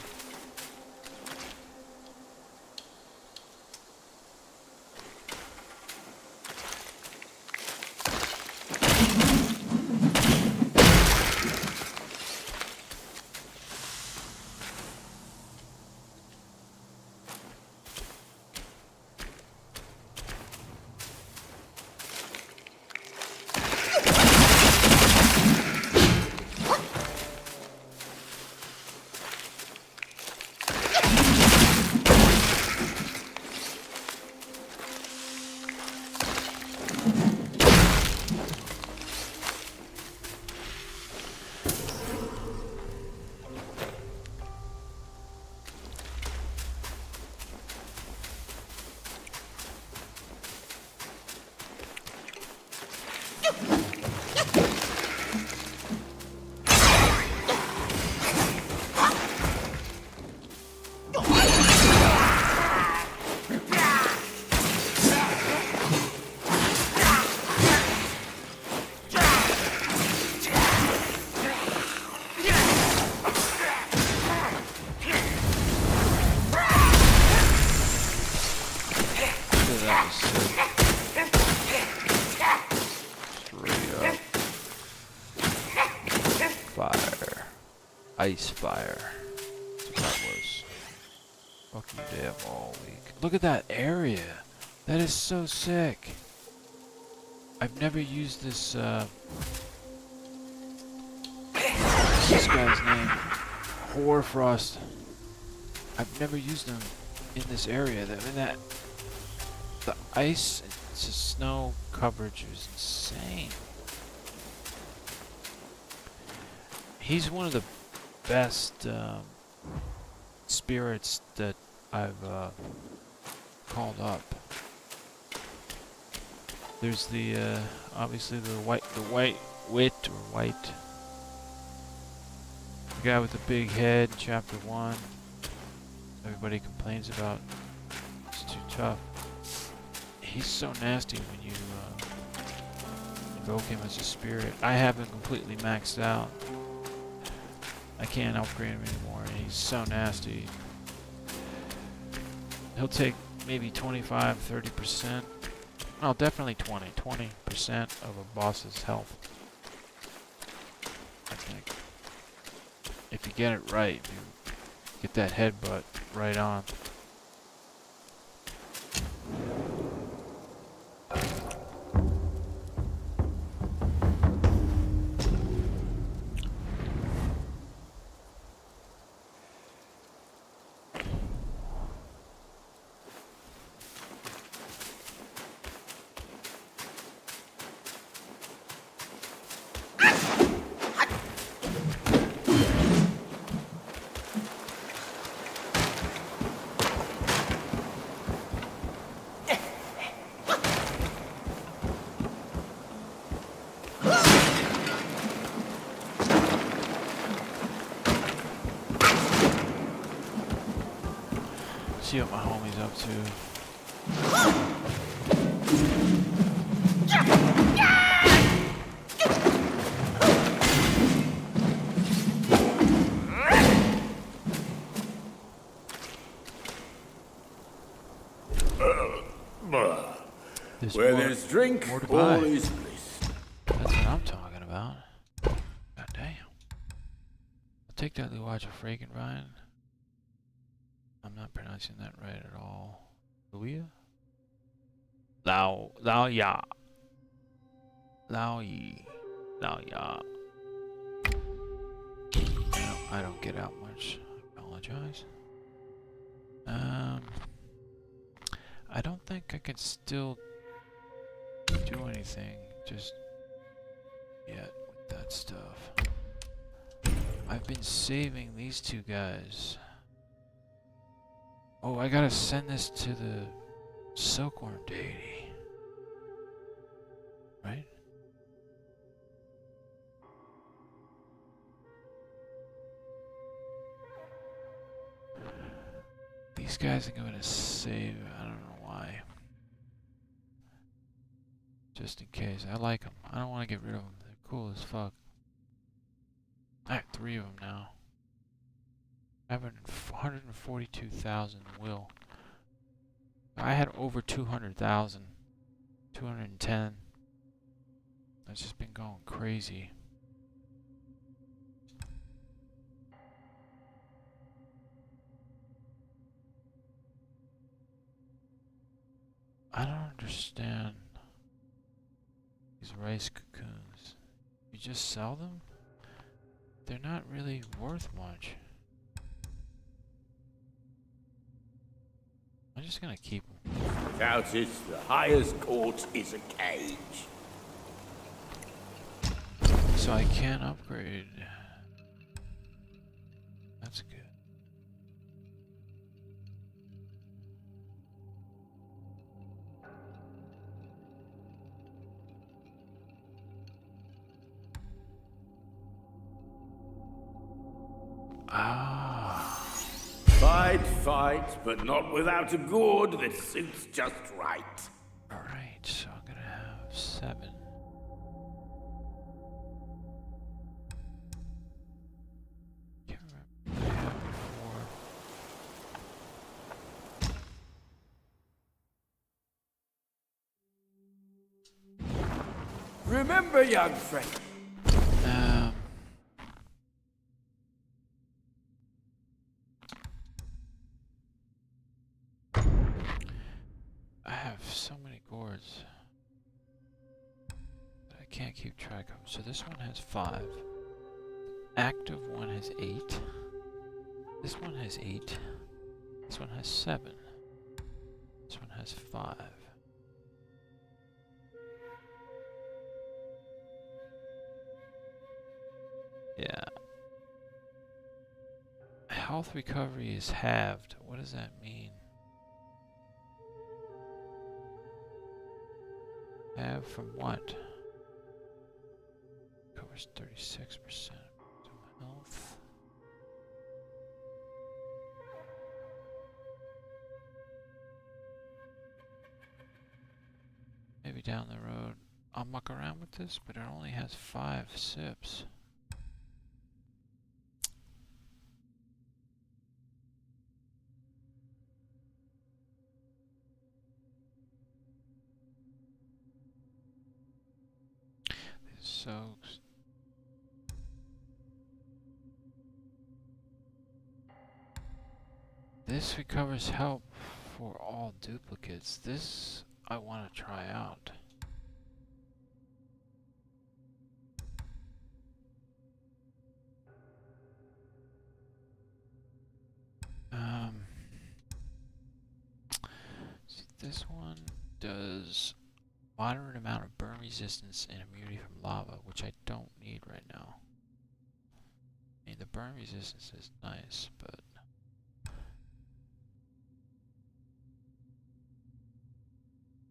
Ice fire. That's what that was. Fucking damn all week. Look at that area. That is so sick. I've never used this, what's this guy's name? Hoarfrost. I've never used them in this area. I mean, the ice, it's just snow coverage is insane. He's one of the best spirits that I've called up. There's the obviously the white wit or white, the guy with the big head, chapter 1. Everybody complains about it's too tough. He's so nasty when you invoke him as a spirit. I have him completely maxed out. I can't upgrade him anymore, and he's so nasty. He'll take maybe 25, 30%. No, definitely 20% of a boss's health. I think. If you get it right, you get that headbutt right on. See what my homie's up to. Where there's drink, all is bliss. That's what I'm talking about. God damn. I'll take that Luaja Frankenvine. I'm not pronouncing that right at all. Luia? Lao Ya. Lao Yi. Lao Ya. I don't get out much. I apologize. I don't think I can still do anything just yet with that stuff. I've been saving these two guys. Oh, I gotta send this to the Silkworm deity. Right? These guys are going to save. I don't know why. Just in case. I like them. I don't want to get rid of them. They're cool as fuck. I have 3 of them now. I have 142,000 will. I had over 200,000. 210. I've just been going crazy. I don't understand these rice cocoons. You just sell them? They're not really worth much. I'm just gonna keep them. Without it, the highest court is a cage. So I can upgrade. That's good. Ah. Fight, fight, but not without a gourd that suits just right. Alright, so I'm gonna have 7. Can't remember what I had before. Remember, young friend. I have so many gourds that I can't keep track of. So this one has 5. Active one has 8. This one has 8. This one has 7. This one has 5. Yeah. Health recovery is halved. What does that mean? Halved from what? Covers 36% of health. Maybe down the road I'll muck around with this, but it only has 5 sips. So this recovers help for all duplicates. This I want to try out. See, this one does moderate amount of burn resistance and immunity from lava, which I don't need right now. I mean, the burn resistance is nice, but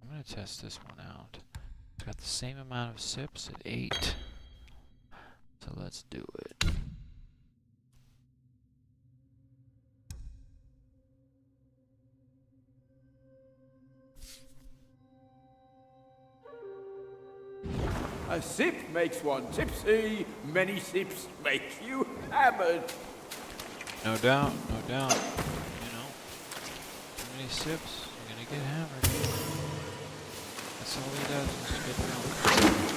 I'm gonna test this one out. It's got the same amount of sips at 8. So let's do it. A sip makes one tipsy, many sips make you hammered. No doubt, no doubt. You know, too many sips, you're gonna get hammered. That's all he does is spit milk.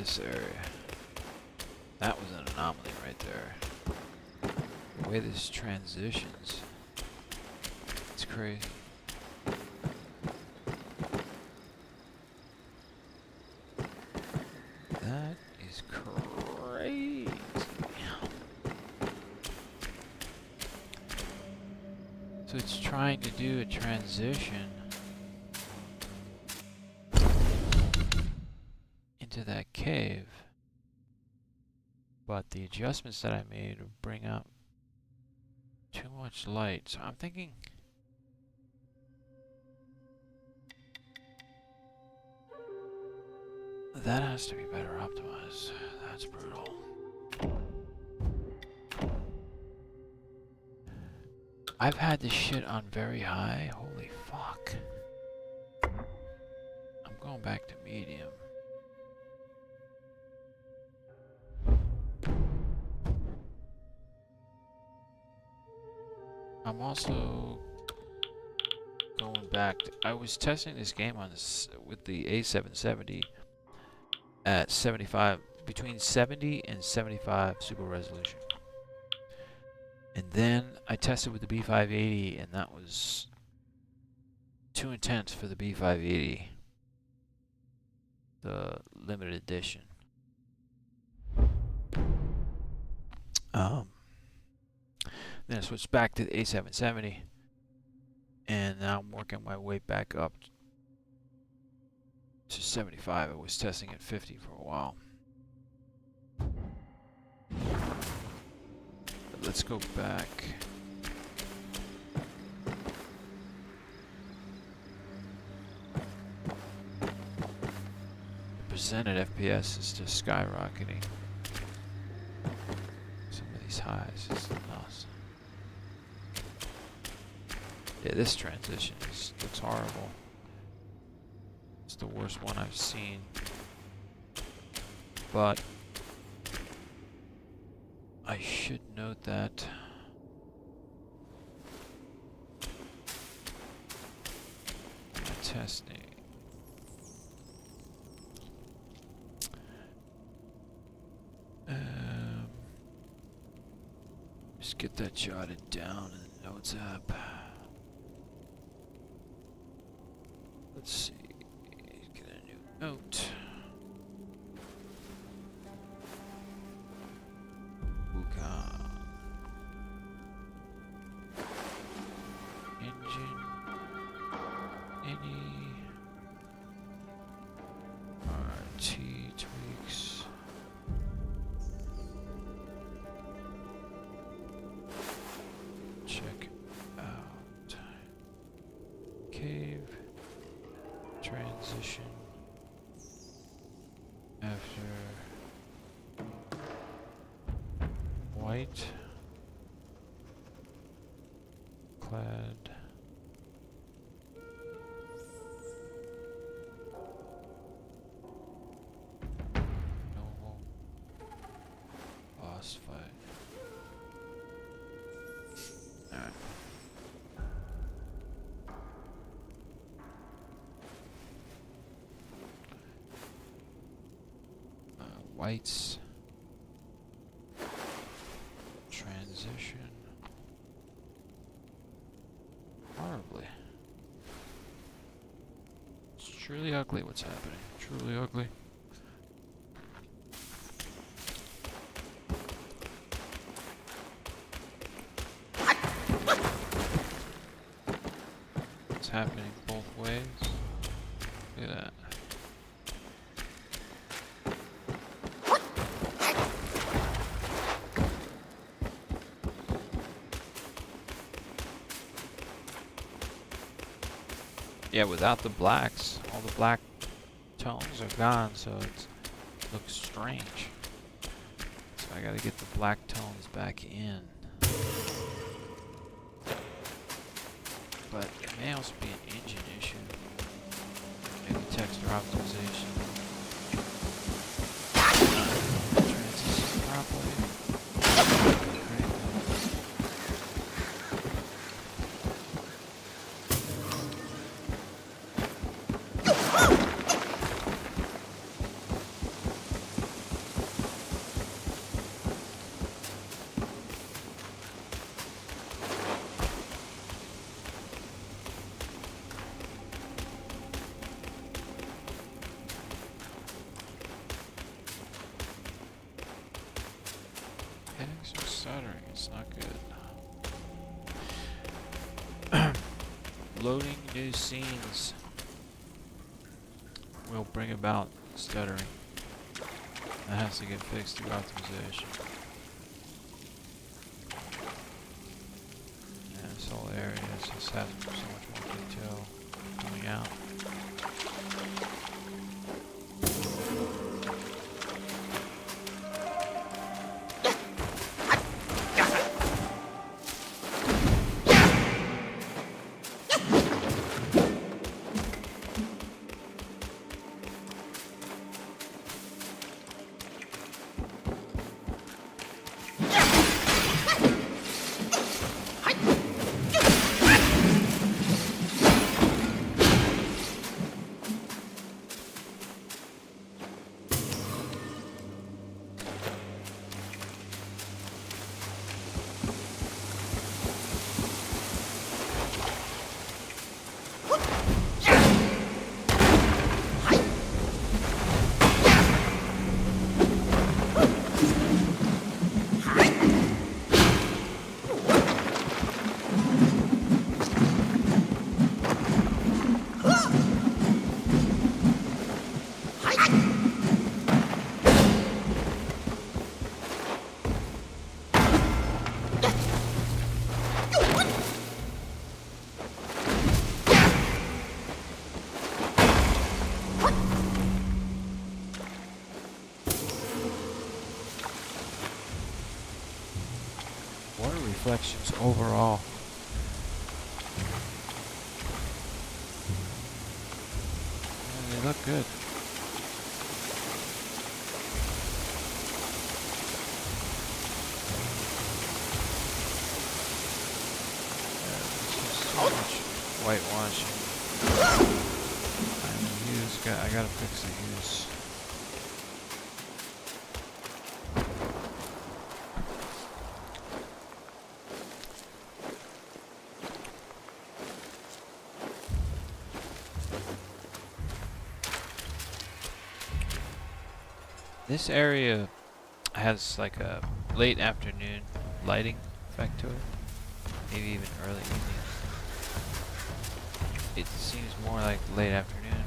this area. That was an anomaly right there. The way this transitions, it's crazy. That is crazy. So it's trying to do a transition into that cave, but the adjustments that I made would bring up too much light. So I'm thinking that has to be better optimized. That's brutal. I've had this shit on very high. Holy fuck. I'm going back to medium. I'm also going back to, I was testing this game on this with the A770 at 75, between 70 and 75 super resolution. And then I tested with the B580, and that was too intense for the B580, the limited edition. Then I switched back to the A770, and now I'm working my way back up to 75. I was testing at 50 for a while. But let's go back. The presented FPS is just skyrocketing. Some of these highs is nuts. Yeah, this transition looks horrible. It's the worst one I've seen. But I should note that testing. Just get that jotted down in the notes app. Let's see. Get a new note. Wukong. Engine.ini. RT tweaks. Check out. Cave. Transition after white clad noble boss fight. All right. Whites transition horribly. It's truly ugly what's happening. Truly ugly. It's happening both ways. Look at that. Yeah, without the blacks, all the black tones are gone, so it looks strange. So I gotta get the black tones back in. But it may also be an engine issue. Maybe texture optimization. Transition properly. stuttering. It's not good. Loading new scenes will bring about stuttering. That has to get fixed through optimization. Yeah, this whole area just has so much more detail coming out. Reflections overall. Yeah, they look good. Yeah, there's just so much whitewashing. I gotta fix the hues. This area has like a late afternoon lighting effect to it, maybe even early evening. It seems more like late afternoon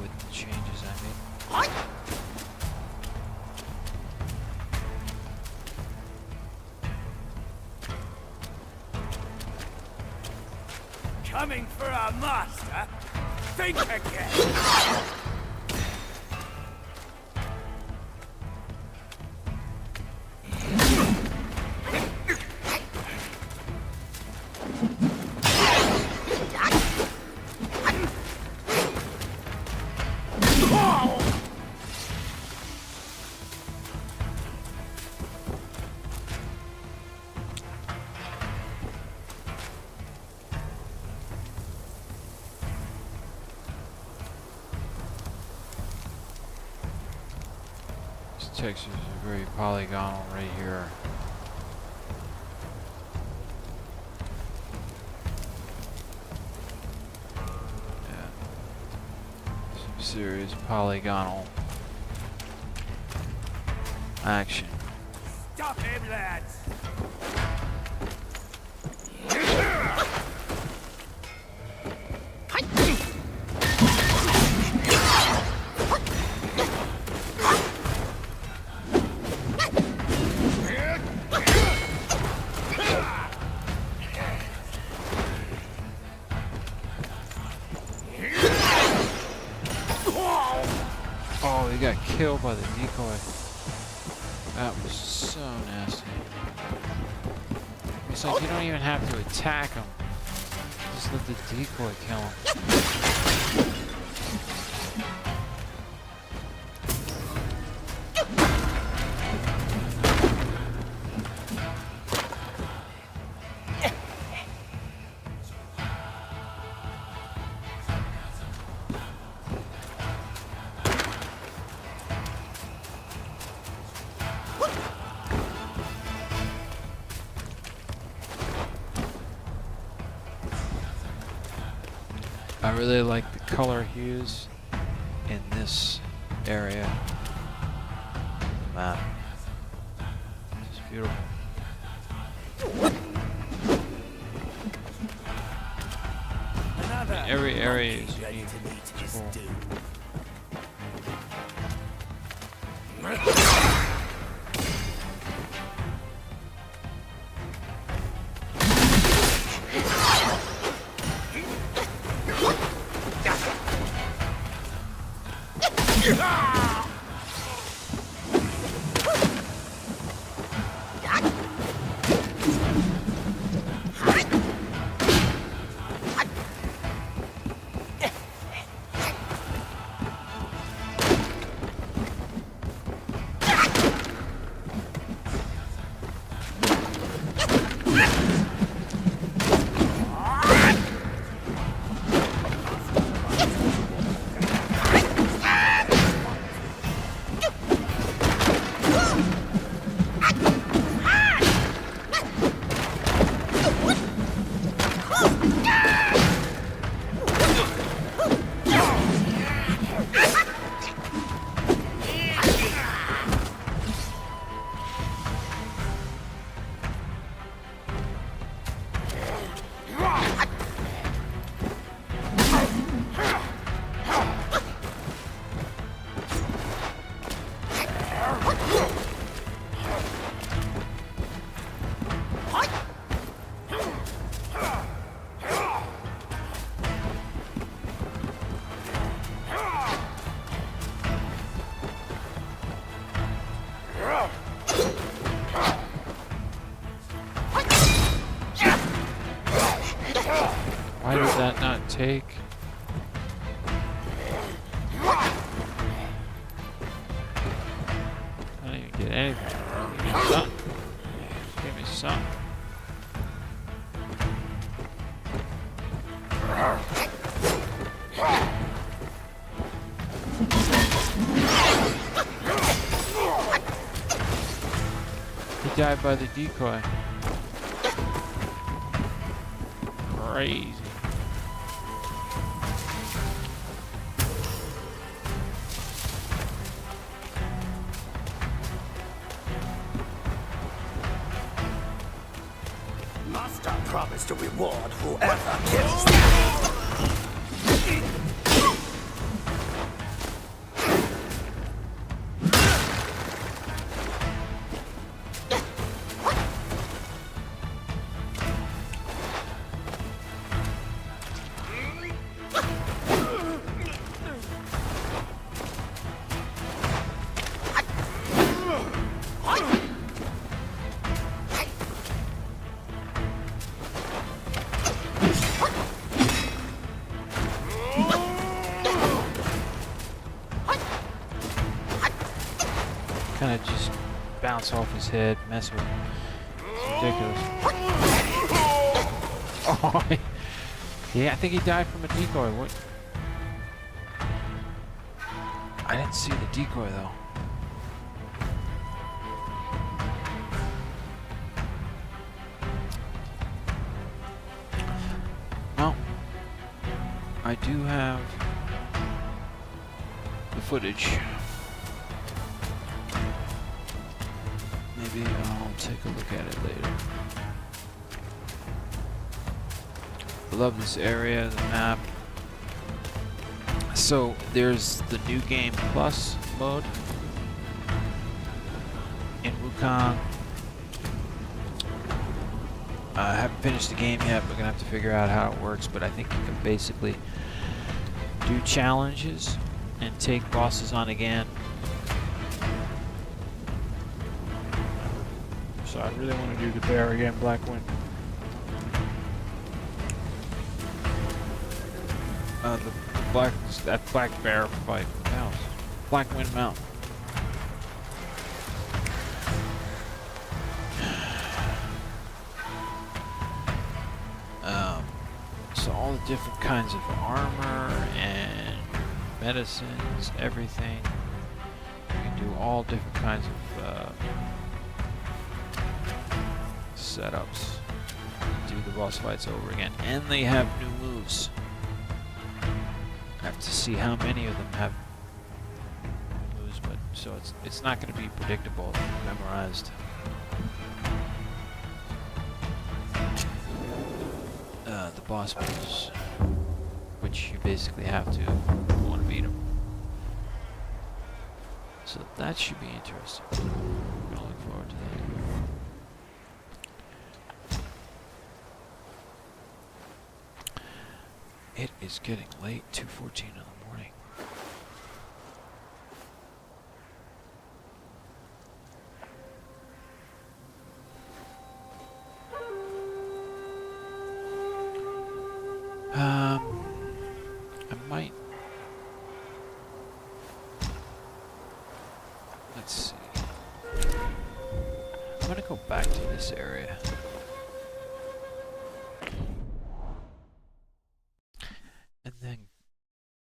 with the changes I made. Coming for our master? Think again! Textures are very polygonal right here. Yeah. Some serious polygonal action. Stop him, lads! Oh, he got killed by the decoy. That was so nasty. It's like you don't even have to attack him. Just let the decoy kill him. I really like the color hues in this area. map. It's beautiful. Every area is unique. Cool. Why did that not take? I didn't even get anything. Give me something. Give me something. He died by the decoy. Crazy. Master promised to reward whoever kills them. Kind of just bounce off his head, mess with him. It's ridiculous. Oh, yeah, I think he died from a decoy. What? I didn't see the decoy though. Well, I do have the footage. Maybe I'll take a look at it later. I love this area, the map. So there's the new game plus mode in Wukong. I haven't finished the game yet. We're gonna have to figure out how it works, but I think you can basically do challenges and take bosses on again. So I really want to do the bear again, Black Wind. That black bear fight. Mouse. Black Wind Mountain. So all the different kinds of armor and medicines, everything. You can do all different kinds of setups. Do the boss fights over again. And they have new moves. I have to see how many of them have moves, but so it's not going to be predictable, memorized. The boss battles, which you basically have to want to beat them. So that should be interesting. I'm gonna look forward to that. It is getting late, 2:14 in the morning. I might. Let's see. I'm gonna go back to this area. And then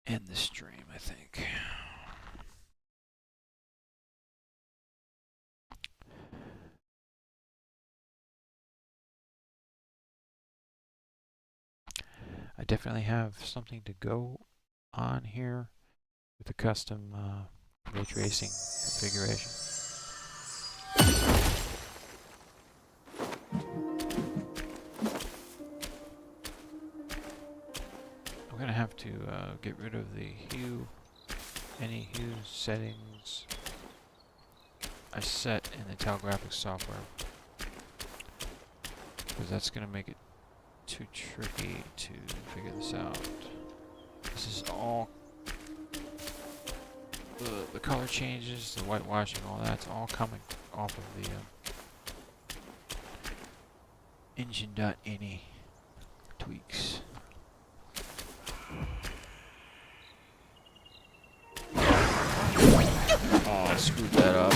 end the stream, I think. I definitely have something to go on here with the custom ray tracing configuration. I'm gonna have to get rid of the hue, any hue settings I set in the telegraphic software, because that's gonna make it too tricky to figure this out. This is all the color changes, the whitewashing, all that's all coming off of the Engine.ini tweaks. Oh, I screwed that up.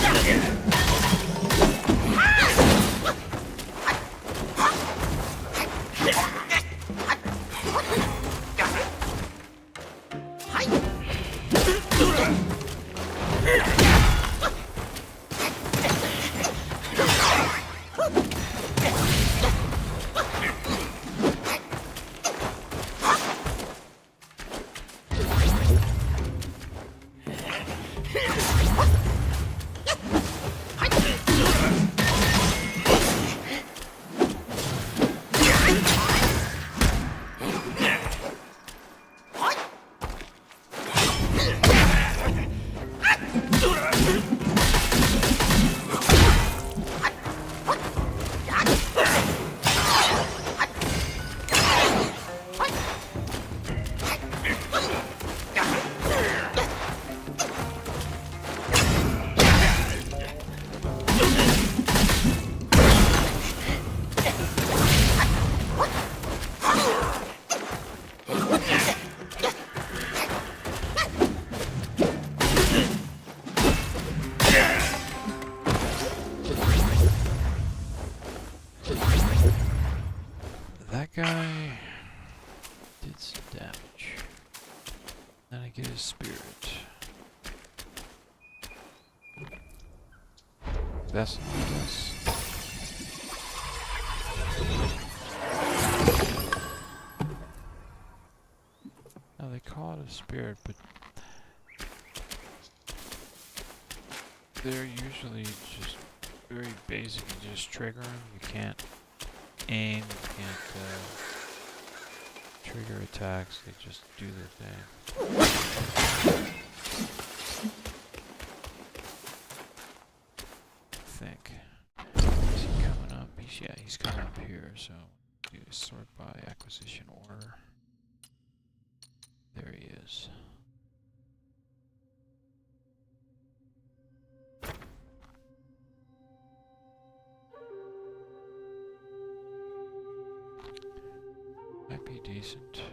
That guy did some damage. Then I get his spirit. That's this. Now they call it a spirit, but they're usually just very basic and just trigger them. You can't aim, you can't trigger attacks, they just do their thing. I think. Is he coming up? Yeah, he's coming up here, so do sort by acquisition order. There he is. Might be decent.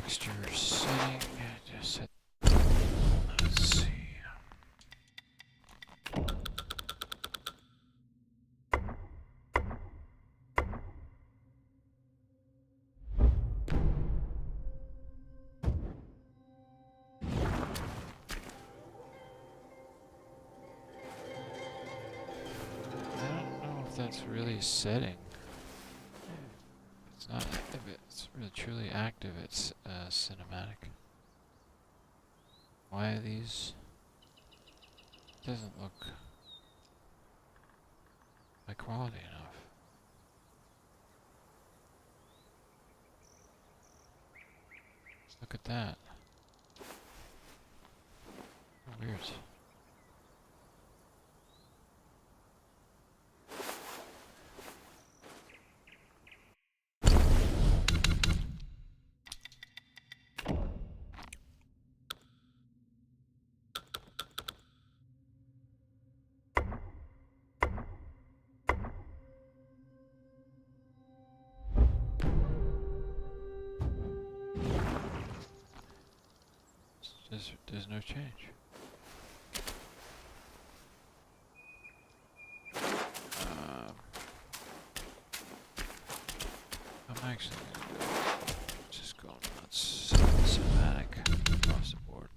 texture setting. Just set. Let's see. That's really a setting. It's not if it's really truly active, it's cinematic. Why are these? Doesn't look high quality enough. Look at that. Weird. There's no change. I'm actually just going nuts. Cinematic across the board.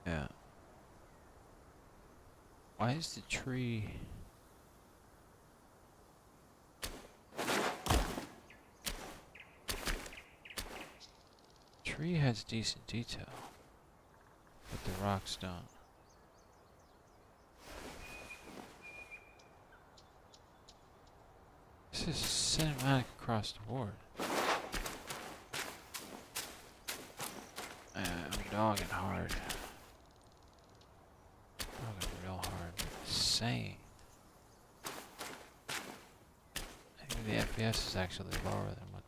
Yeah. Why is the tree... Tree has decent detail, but the rocks don't. This is cinematic across the board. I'm dogging hard. Dogging real hard. Insane. I think the FPS is actually lower than what.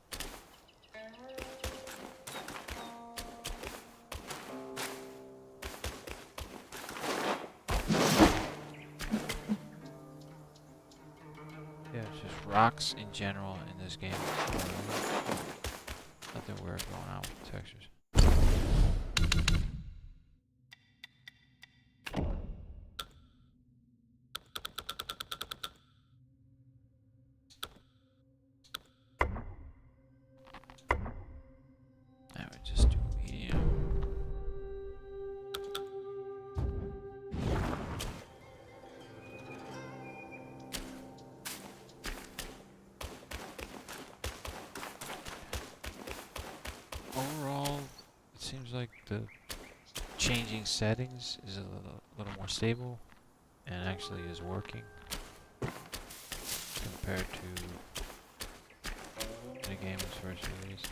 Yeah, it's just rocks in general in this game. Nothing weird going on with the textures. I would just do medium. Overall, it seems like the changing settings is a little more stable and actually is working compared to when the game was first released.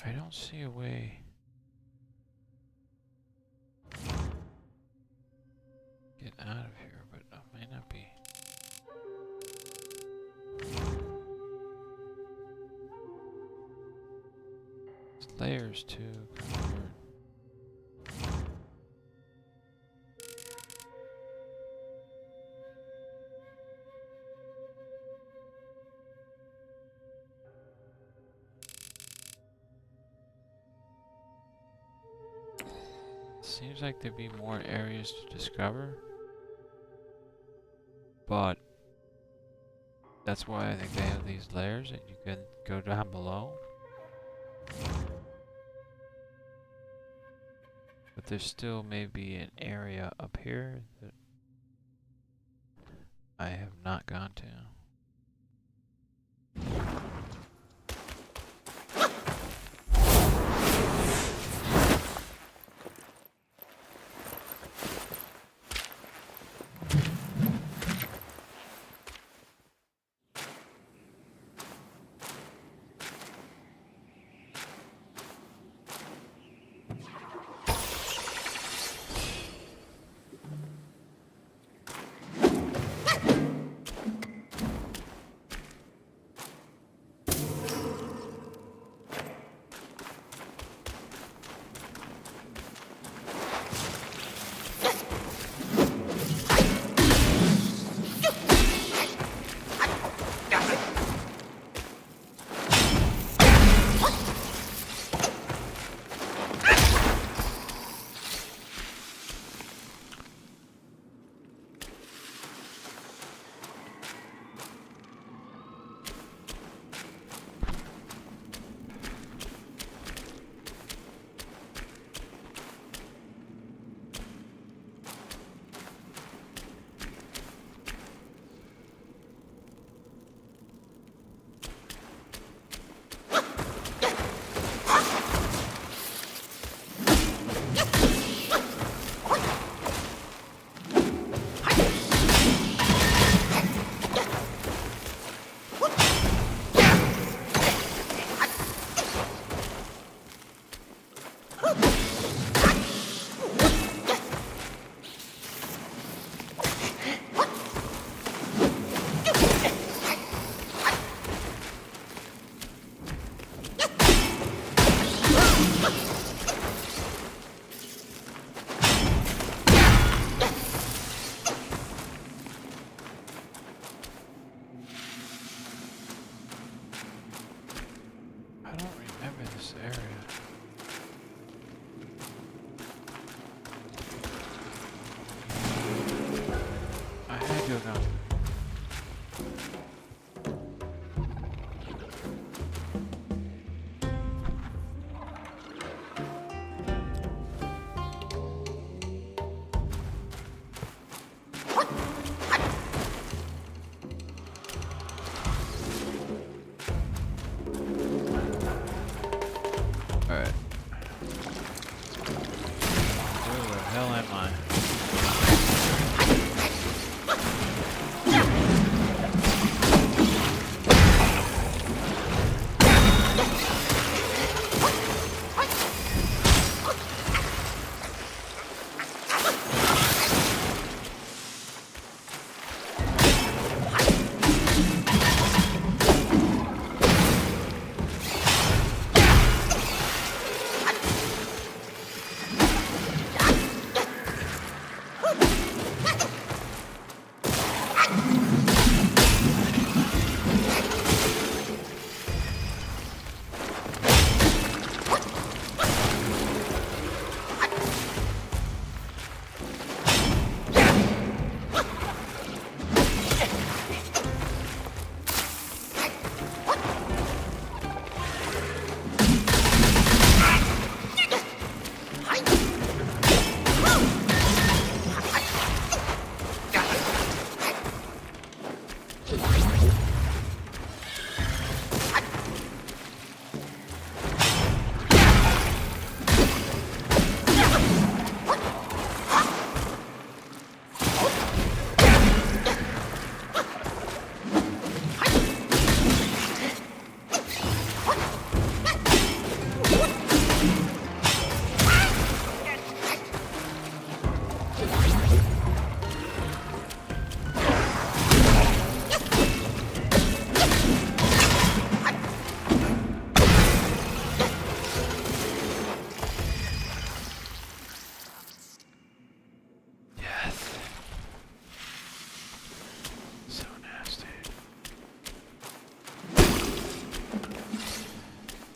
I don't see a way. Get out of here, but I might not be. There's layers to convert. Seems like there'd be more areas to discover, but that's why I think they have these layers that you can go down below. But there's still maybe an area up here that I have not gone to.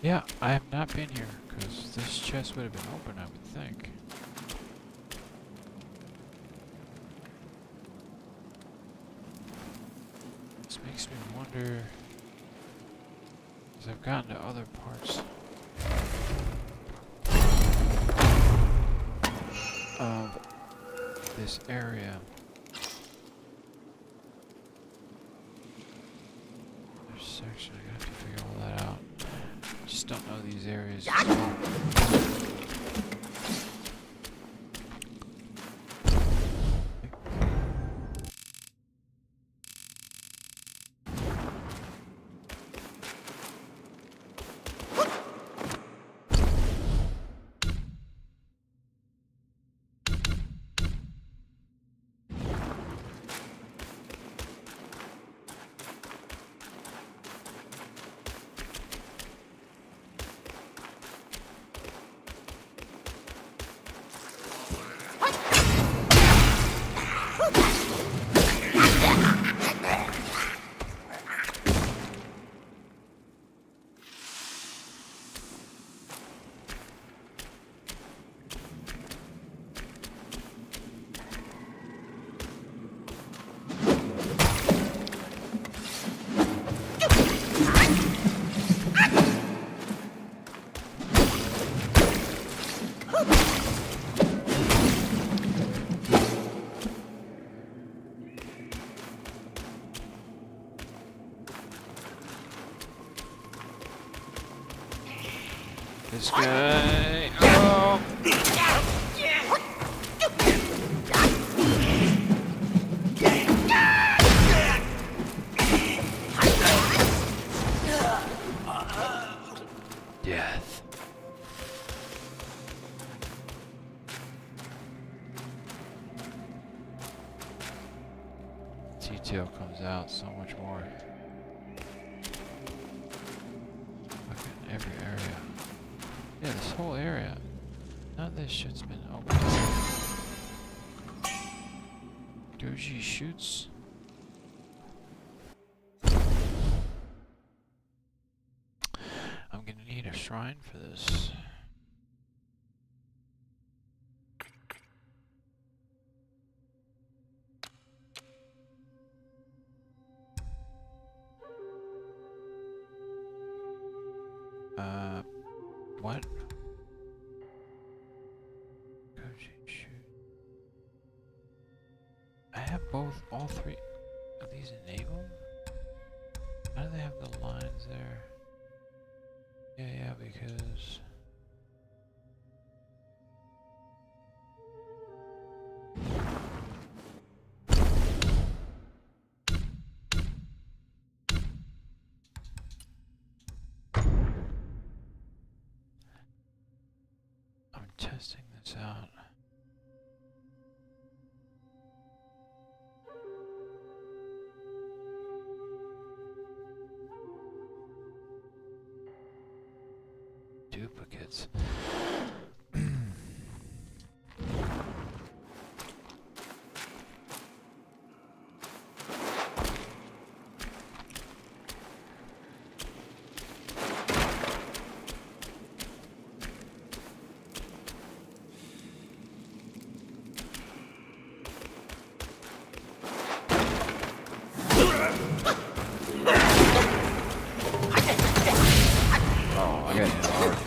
Yeah, I have not been here, because this chest would have been open, I would think. This makes me wonder, because I've gotten to other parts of this area. There's a section, I have to figure all that out. I just don't know these areas as well. This guy. Oh! Death. Detail comes out so much more. Look at every area. Yeah, this whole area. None of this shit's been open. Doji shoots. I'm gonna need a shrine for this. What? I have both, all three. Are these enabled? How do they have the lines there? Yeah, because... I'm testing this out. Duplicates. Oh, I got hit hard.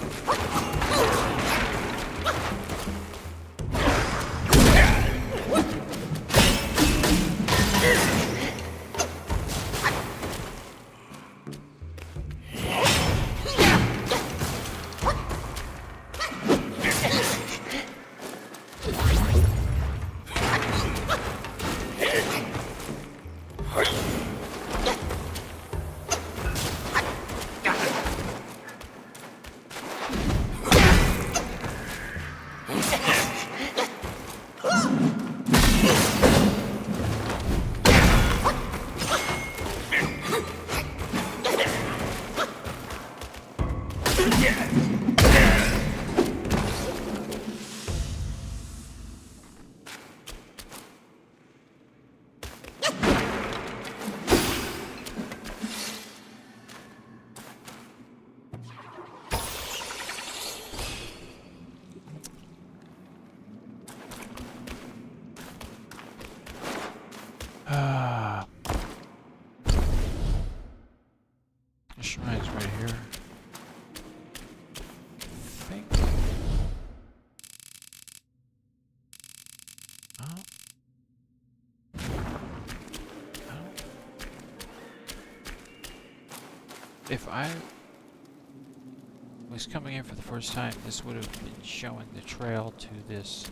The shrine's right here. I think. Oh. If I was coming in for the first time, this would have been showing the trail to this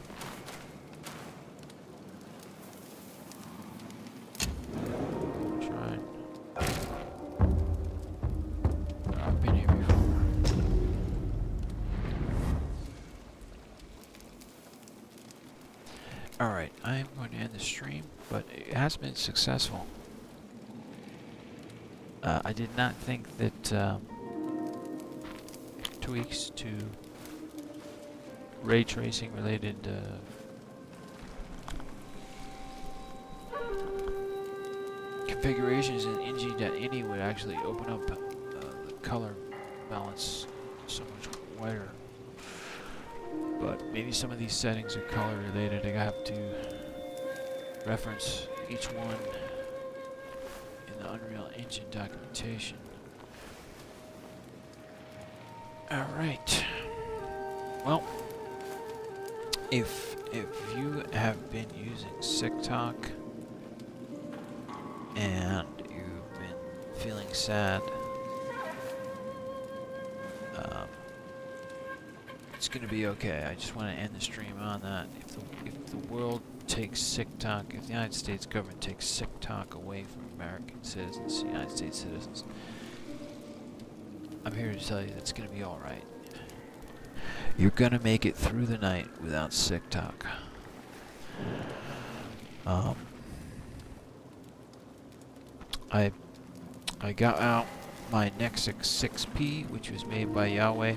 shrine. I've been here before. Alright, I am going to end the stream, but it has been successful. I did not think that tweaks to ray tracing related configurations in Engine.ini would actually open up the color balance so much wider. But maybe some of these settings are color related. I have to reference each one in the Unreal Engine documentation. Alright. Well, if you have been using SickTalk and you've been feeling sad, it's gonna be okay. I just want to end the stream on that. If the world takes SickTalk, if the United States government takes SickTalk away from American citizens, United States citizens, I'm here to tell you that's gonna be alright. You're gonna make it through the night without SickTalk. I got out my Nexus 6P, which was made by Yahweh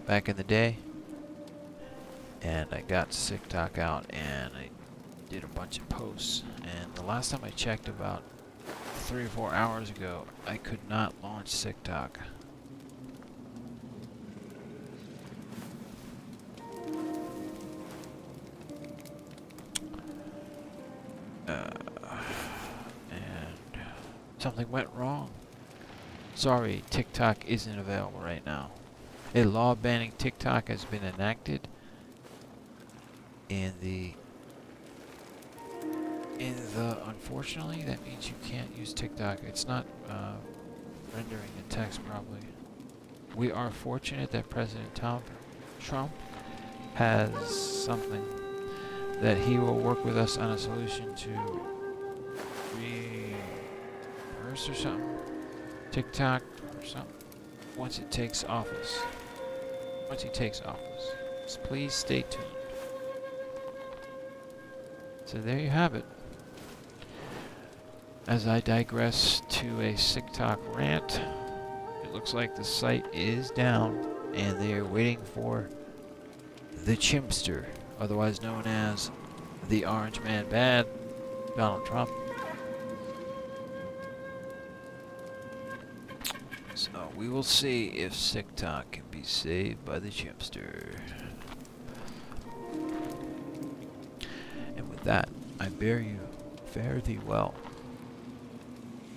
back in the day, and I got SickTalk out and I did a bunch of posts, and the last time I checked, about 3 or 4 hours ago, I could not launch SickTalk. And something went wrong. Sorry, TikTok isn't available right now. A law banning TikTok has been enacted in the unfortunately, that means you can't use TikTok. It's not rendering the text properly. We are fortunate that President Trump has something that he will work with us on a solution to reverse or something. TikTok or something. Once it takes office. Once he takes office. So please stay tuned. So there you have it. As I digress to a SickTalk rant, it looks like the site is down and they are waiting for the chimpster, otherwise known as the Orange Man Bad, Donald Trump. So we will see if SickTalk can be saved by the chimpster. And with that, I bear you, fare thee well.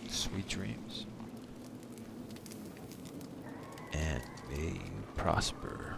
Sweet dreams. And may you prosper.